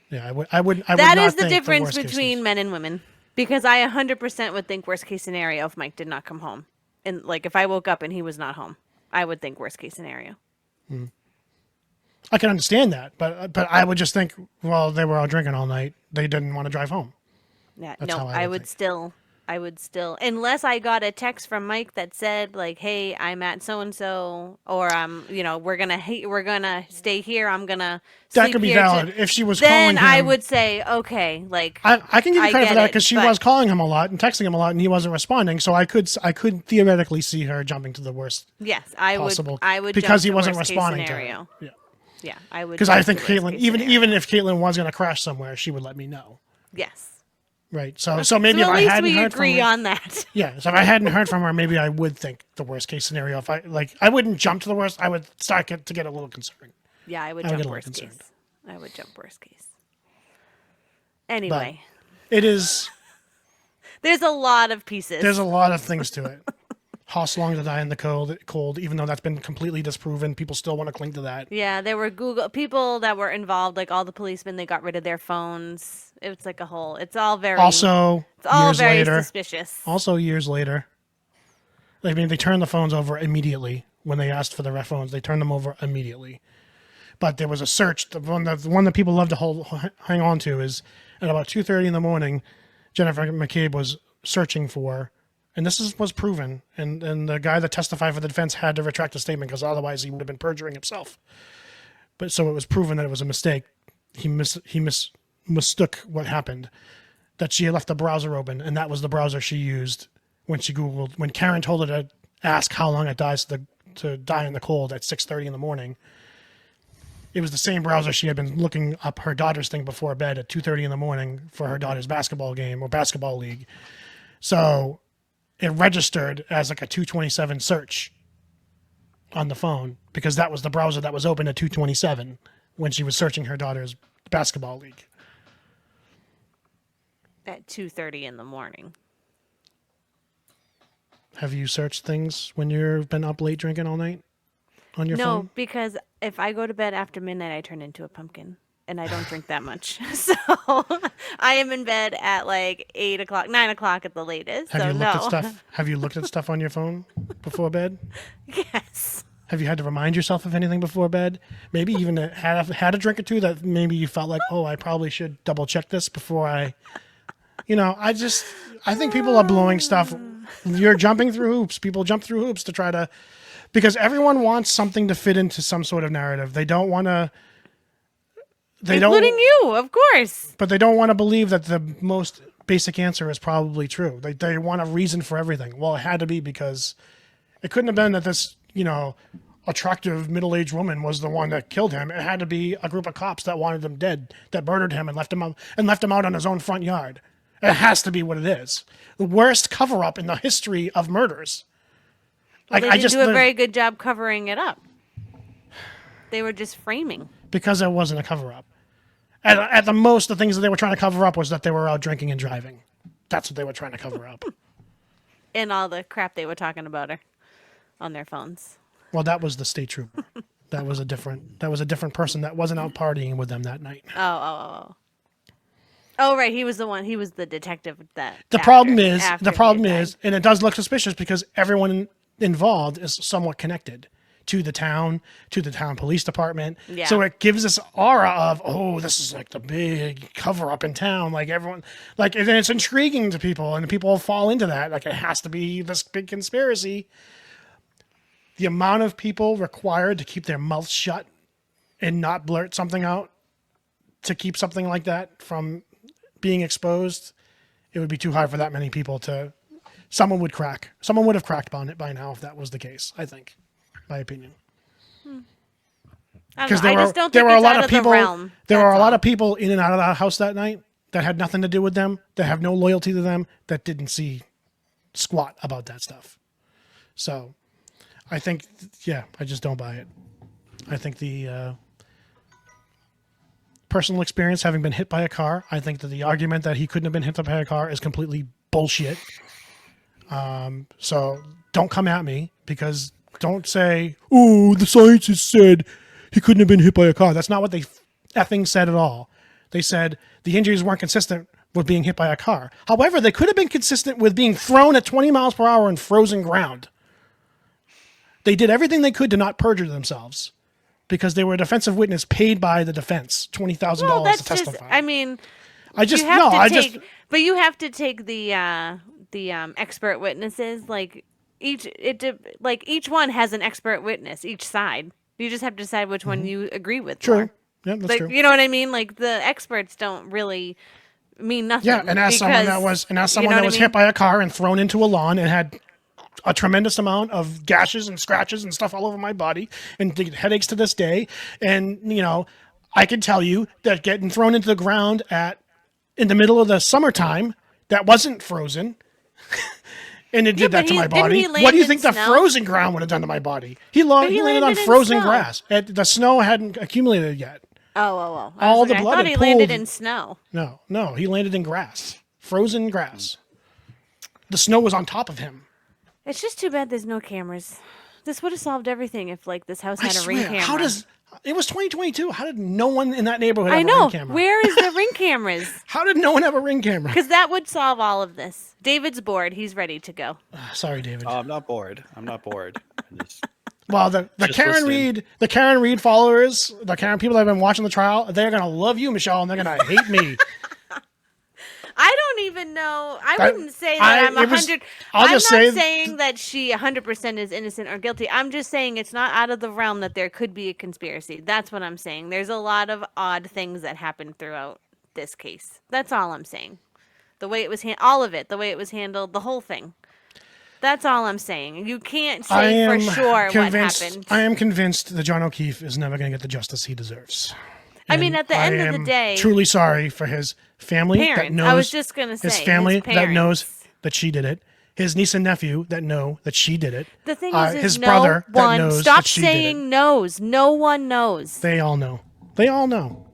Yeah, I would. That is the difference between men and women. Because I 100% would think worst case scenario if Mike did not come home. And like if I woke up and he was not home, I would think worst case scenario. I can understand that, but I would just think, well, they were out drinking all night. They didn't want to drive home. Yeah, That's no, how I would still, unless I got a text from Mike that said like, "Hey, I'm at so and so," or we're gonna stay here. I'm gonna. That could be valid if she was then calling him. Then I would say, okay, like I can give you credit for that because she but was calling him a lot and texting him a lot, and he wasn't responding. So I could theoretically see her jumping to the worst. Yes, I possible, would because he wasn't responding to her. Yeah. Yeah, I would. Because I think Caitlin, even if Caitlin was going to crash somewhere, she would let me know. Yes. Right. So maybe if at I least hadn't we heard agree from her, on that. Yeah. So if I hadn't heard from her, maybe I would think the worst case scenario. If I wouldn't jump to the worst, I would start to get a little concerned. Yeah, I would get jump a little worst concerned. case. I would jump worst case. Anyway, it is. There's a lot of pieces. There's a lot of things to it. Horse long to die in the cold, even though that's been completely disproven, people still want to cling to that. Yeah, there were people that were involved, like all the policemen. They got rid of their phones. It's like a whole. It's all very. Also, it's all years very later, suspicious. Also, years later, I mean, they turned the phones over immediately when they asked for the phones. They turned them over immediately. But there was a search. The one that people love to hang on to is at about 2:30 in the morning. Jennifer McCabe was searching for. And this was proven, and the guy that testified for the defense had to retract the statement because otherwise he would have been perjuring himself. But so it was proven that it was a mistake. He mistook what happened, that she had left the browser open, and that was the browser she used when she Googled. When Karen told her to ask how long it dies to die in the cold at 6:30 in the morning, it was the same browser she had been looking up her daughter's thing before bed at 2:30 in the morning for her daughter's basketball game or basketball league. So it registered as like a 227 search on the phone because that was the browser that was open at 227 when she was searching her daughter's basketball league. At 2:30 in the morning. Have you searched things when you've been up late drinking all night on your phone? No, because if I go to bed after midnight, I turn into a pumpkin, and I don't drink that much. So I am in bed at like 8 o'clock, 9 o'clock at the latest. Have so you looked no. at stuff? Have you looked at stuff on your phone before bed? Yes. Have you had to remind yourself of anything before bed? Maybe even had a drink or two that maybe you felt like, oh, I probably should double check this before I. I think people are blowing stuff. You're jumping through hoops. People jump through hoops to try to, because everyone wants something to fit into some sort of narrative. They don't want to. Including you, of course. But they don't want to believe that the most basic answer is probably true. They want a reason for everything. Well, it had to be because it couldn't have been that this, attractive middle-aged woman was the one that killed him. It had to be a group of cops that wanted him dead, that murdered him and left him out on his own front yard. It has to be what it is. The worst cover-up in the history of murders. Well, they didn't do a very good job covering it up. They were just framing. Because it wasn't a cover-up. At the most, the things that they were trying to cover up was that they were out drinking and driving. That's what they were trying to cover up. And all the crap they were talking about her on their phones. Well, that was the state trooper. That was a different person that wasn't out partying with them that night. Oh, right. He was the one. He was the detective that. The problem is, and it does look suspicious because everyone involved is somewhat connected to the town police department. Yeah. So it gives this aura of, oh, this is like the big cover up in town. Like everyone, and it's intriguing to people, and people fall into that. Like it has to be this big conspiracy. The amount of people required to keep their mouths shut and not blurt something out to keep something like that from being exposed, it would be too hard for that many people to. Someone would crack. Someone would have cracked on it by now if that was the case. I think, my opinion. Because I just don't think it's out of the realm. There were a lot of people in and out of that house that night that had nothing to do with them, that have no loyalty to them, that didn't see squat about that stuff. So, I think, I just don't buy it. I think the personal experience, having been hit by a car, I think that the argument that he couldn't have been hit by a car is completely bullshit. So don't come at me, because don't say, oh, the scientists said he couldn't have been hit by a car. That's not what they effing said at all. They said the injuries weren't consistent with being hit by a car. However, they could have been consistent with being thrown at 20 miles per hour in frozen ground. They did everything they could to not perjure themselves because they were a defensive witness paid by the defense, $20,000 to testify. But you have to take the expert witnesses. Like each one has an expert witness, each side. You just have to decide which one you agree with. True. More. Yeah, that's true. You know what I mean? Like the experts don't really mean nothing. Yeah, and as someone that was hit by a car and thrown into a lawn and had a tremendous amount of gashes and scratches and stuff all over my body and headaches to this day. And, I can tell you that getting thrown into the ground in the middle of the summertime that wasn't frozen and it did that to my body. What do you think the frozen ground would have done to my body? He landed on frozen grass. The snow hadn't accumulated yet. Oh. All the blood I thought he landed in snow. No, he landed in grass. Frozen grass. The snow was on top of him. It's just too bad there's no cameras. This would have solved everything if, this house had a ring camera. It was 2022. How did no one in that neighborhood have a ring camera? Where is the ring cameras? How did no one have a ring camera? Because that would solve all of this. David's bored. He's ready to go. Sorry, David. I'm not bored. Well, the Karen Reed followers, the Karen people that have been watching the trial, they're gonna love you, Michelle, and they're gonna hate me. I don't even know. I wouldn't say that I'm 100. I'm not saying that she 100% is innocent or guilty. I'm just saying it's not out of the realm that there could be a conspiracy. That's what I'm saying. There's a lot of odd things that happened throughout this case. That's all I'm saying. The way it was all of it, the way it was handled, the whole thing. That's all I'm saying. You can't say for sure what happened. I am convinced that John O'Keefe is never going to get the justice he deserves. I mean, at the end of the day, truly sorry for his family parents. that knows. I was just going to say his family his that knows that she did it. His niece and nephew that know that she did it. The thing is his no brother one. that knows Stop that she saying did it. knows. No one knows. They all know. They all know.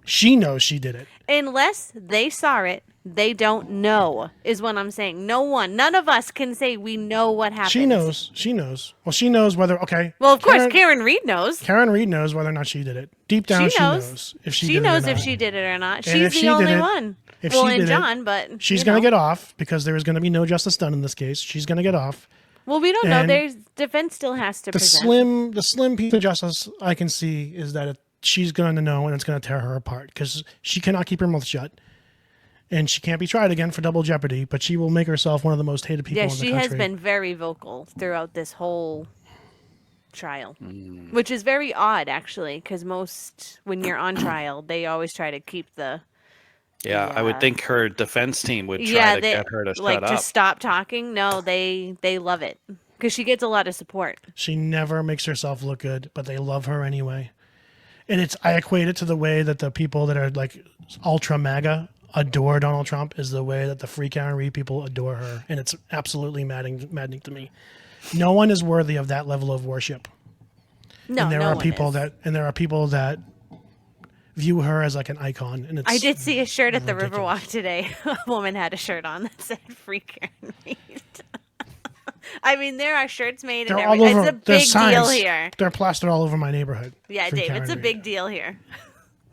She knows she did it. Unless they saw it, they don't know, is what I'm saying. No one, none of us can say we know what happened. She knows. She knows. Well, she knows whether, okay. Well, of course, Karen Reed knows. Karen Reed knows whether or not she did it. Deep down, she knows if she did it or not. She knows if she did it or not. And She's the only one. If well, she and did John, it, but she's going to get off because there is going to be no justice done in this case. She's going to get off. Well, we don't know. There's defense still has to present. The slim piece of justice I can see is that she's going to know and it's going to tear her apart because she cannot keep her mouth shut. And she can't be tried again for double jeopardy, but she will make herself one of the most hated people in the country. Yeah, she has been very vocal throughout this whole trial, which is very odd, actually, because when you're on trial, they always try to keep the... Yeah, I would think her defense team would try to get her to shut up. to stop talking. No, they love it because she gets a lot of support. She never makes herself look good, but they love her anyway. And I equate it to the way that the people that are like ultra MAGA adore Donald Trump is the way that the Free Karen Reed people adore her. And it's absolutely maddening to me. No one is worthy of that level of worship. No, and there no are one people is. there are people that view her as like an icon. And I did see a shirt at the ridiculous. Riverwalk today. A woman had a shirt on that said Free Karen Reed. I mean, there are shirts made and everything. It's a big deal here. They're plastered all over my neighborhood. Yeah, Free Dave, Karen it's a Reed. big deal here.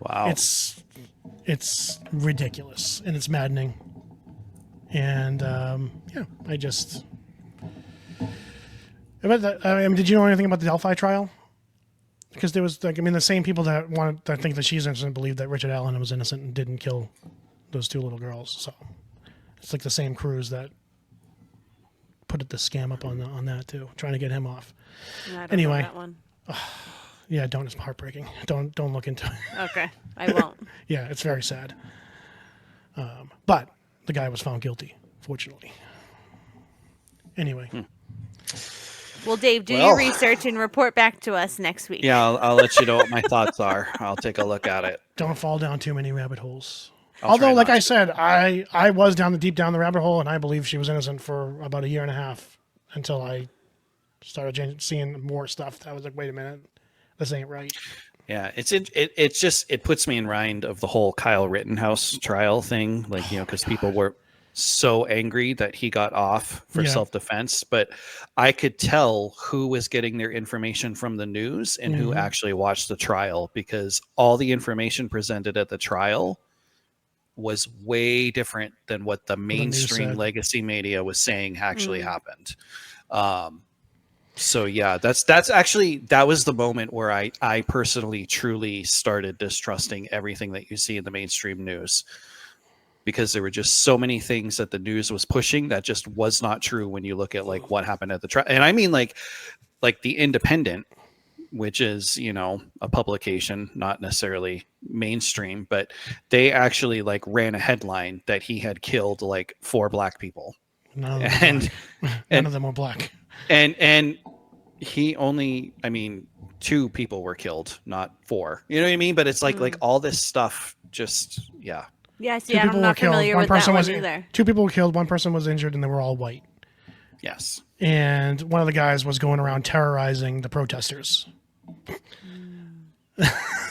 Wow. It's ridiculous and it's maddening. And yeah, I just. Did you know anything about the Delphi trial? Because there was, the same people that think that she's innocent believe that Richard Allen was innocent and didn't kill those two little girls. So it's like the same crews that put the scam up on that too, trying to get him off. I don't Anyway, know that one. Yeah, it's heartbreaking. Don't look into it. Okay, I won't. Yeah, it's very sad. But the guy was found guilty, fortunately. Anyway. Well, Dave, do your research and report back to us next week. Yeah, I'll let you know what my thoughts are. I'll take a look at it. Don't fall down too many rabbit holes. Although, like I said, I was deep down the rabbit hole, and I believe she was innocent for about a year and a half until I started seeing more stuff. I was like, wait a minute, this ain't right. Yeah, it puts me in mind of the whole Kyle Rittenhouse trial thing, like, because people were so angry that he got off for self-defense, but I could tell who was getting their information from the news and who actually watched the trial, because all the information presented at the trial was way different than what the mainstream legacy media was saying actually happened. So yeah, that was the moment where I personally truly started distrusting everything that you see in the mainstream news, because there were just so many things that the news was pushing that just was not true when you look at like what happened at the trial. And I mean like the Independent, which is, a publication, not necessarily mainstream, but they actually like ran a headline that he had killed like 4 black people. None of them were black. And he only, 2 people were killed, not 4. You know what I mean? But it's like all this stuff just, yeah. Yeah, see, I'm not familiar with that one either. 2 people were killed, 1 person was injured, and they were all white. Yes. And one of the guys was going around terrorizing the protesters.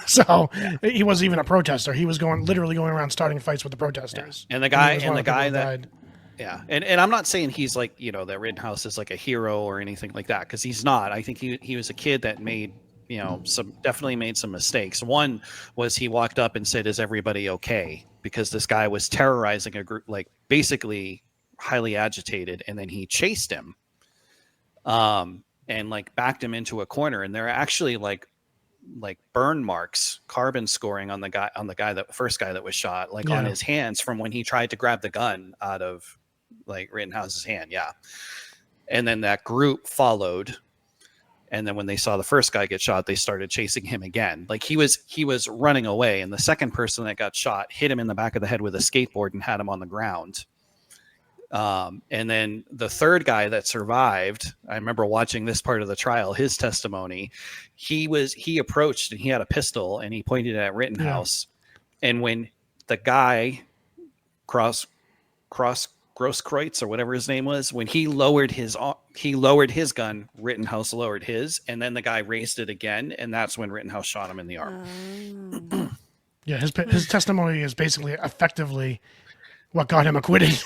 So he wasn't even a protester. He was literally going around starting fights with the protesters. Yeah. And the guy that died. Yeah. And I'm not saying he's like, that Rittenhouse is like a hero or anything like that, because he's not. I think he was a kid that made, definitely made some mistakes. One was he walked up and said, "Is everybody okay?" Because this guy was terrorizing a group, like basically highly agitated, and then he chased him and like backed him into a corner, and there are actually like burn marks, carbon scoring on the first guy that was shot, on his hands from when he tried to grab the gun out of like Rittenhouse's hand. Yeah. And then that group followed, and then when they saw the first guy get shot, they started chasing him again. Like he was running away, and the second person that got shot hit him in the back of the head with a skateboard and had him on the ground. And then the third guy that survived, I remember watching this part of the trial, his testimony, he approached and he had a pistol and he pointed it at Rittenhouse. Yeah. And when the guy Grosskreutz or whatever his name was, when he lowered his gun, Rittenhouse lowered his, and then the guy raised it again, and that's when Rittenhouse shot him in the arm. Yeah, his testimony is basically effectively what got him acquitted.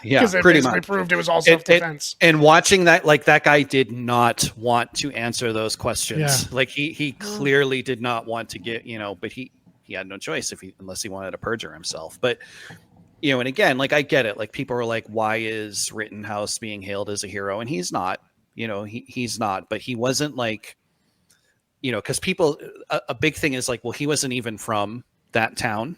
Yeah, because it pretty basically much proved it was all self-defense. And watching that, like, that guy did not want to answer those questions. Yeah. Like he clearly did not want to get, but he had no choice unless he wanted to perjure himself. But and again, like, I get it. Like, people are like, why is Rittenhouse being hailed as a hero? And he's not. He's not. But he wasn't like, because people, a big thing is like, well, he wasn't even from that town.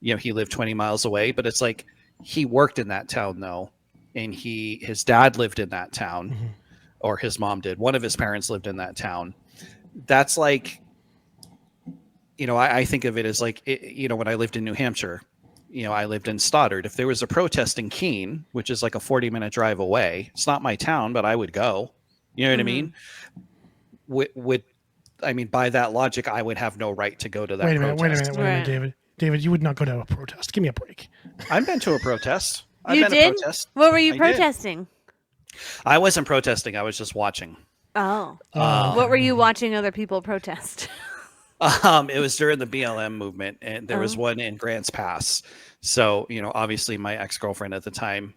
He lived 20 miles away. But it's like, he worked in that town, though. And his dad lived in that town, or his mom did. One of his parents lived in that town. That's like, I think of it as like, when I lived in New Hampshire, I lived in Stoddard. If there was a protest in Keene, which is like a 40-minute drive away, it's not my town, but I would go. You know what I mean? By that logic, I would have no right to go to that protest. Wait a minute, David. David, you would not go to a protest. Give me a break. I've been to a protest. You did? What were you protesting? I wasn't protesting. I was just watching. Oh. What were you watching other people protest? It was during the BLM movement, and there was one in Grants Pass. So, obviously my ex-girlfriend at the time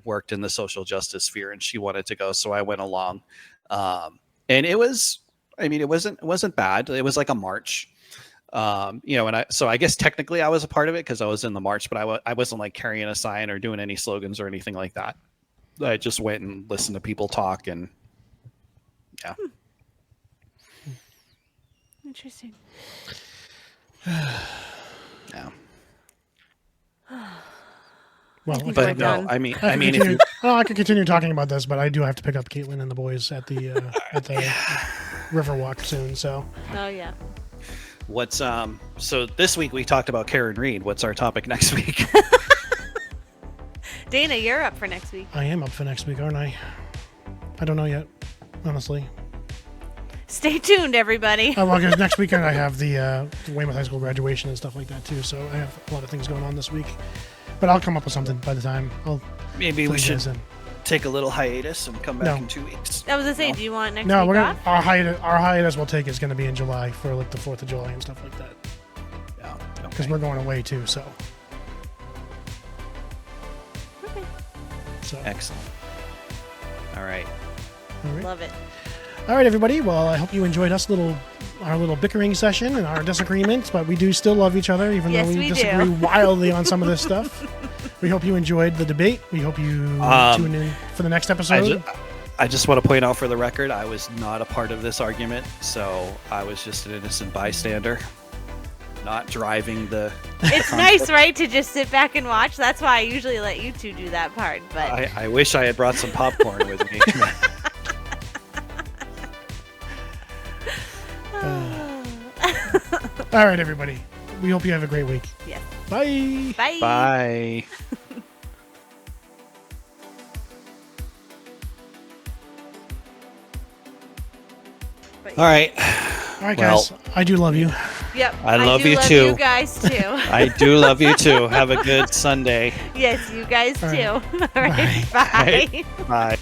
worked in the social justice sphere, and she wanted to go, so I went along. And it was, it wasn't bad. It was like a march. So I guess technically I was a part of it because I was in the march, but I wasn't like carrying a sign or doing any slogans or anything like that. I just went and listened to people talk, and yeah. Interesting. Yeah. Well, but no, I mean, I could continue talking about this, but I do have to pick up Caitlin and the boys at the Riverwalk soon. So. Oh yeah. What's so this week we talked about Karen Reed. What's our topic next week? Dana, you're up for next week. I am up for next week, aren't I? I don't know yet, honestly. Stay tuned, everybody. Well, because next weekend I have the Weymouth High School graduation and stuff like that too. So I have a lot of things going on this week. But I'll come up with something by the time. Maybe we should take a little hiatus and come back in 2 weeks. I was gonna say, do you want next week we're gonna, off? Our hiatus we'll take is going to be in July for like the 4th of July and stuff like that. Yeah. Because we're going away too. So. Okay. So. Excellent. All right. Love it. All right, everybody. Well, I hope you enjoyed our little bickering session and our disagreements, but we do still love each other, even though we disagree wildly on some of this stuff. We hope you enjoyed the debate. We hope you tune in for the next episode. I just want to point out for the record, I was not a part of this argument, so I was just an innocent bystander, not driving the... It's nice, right, to just sit back and watch? That's why I usually let you two do that part. But I wish I had brought some popcorn with me. All right, everybody. We hope you have a great week. Yes. Bye. Bye. Bye. All right. All right, guys. I do love you. Yep. I love you love too. You guys too. I do love you too. Have a good Sunday. Yes, you guys too. All right. Bye. Bye. Bye.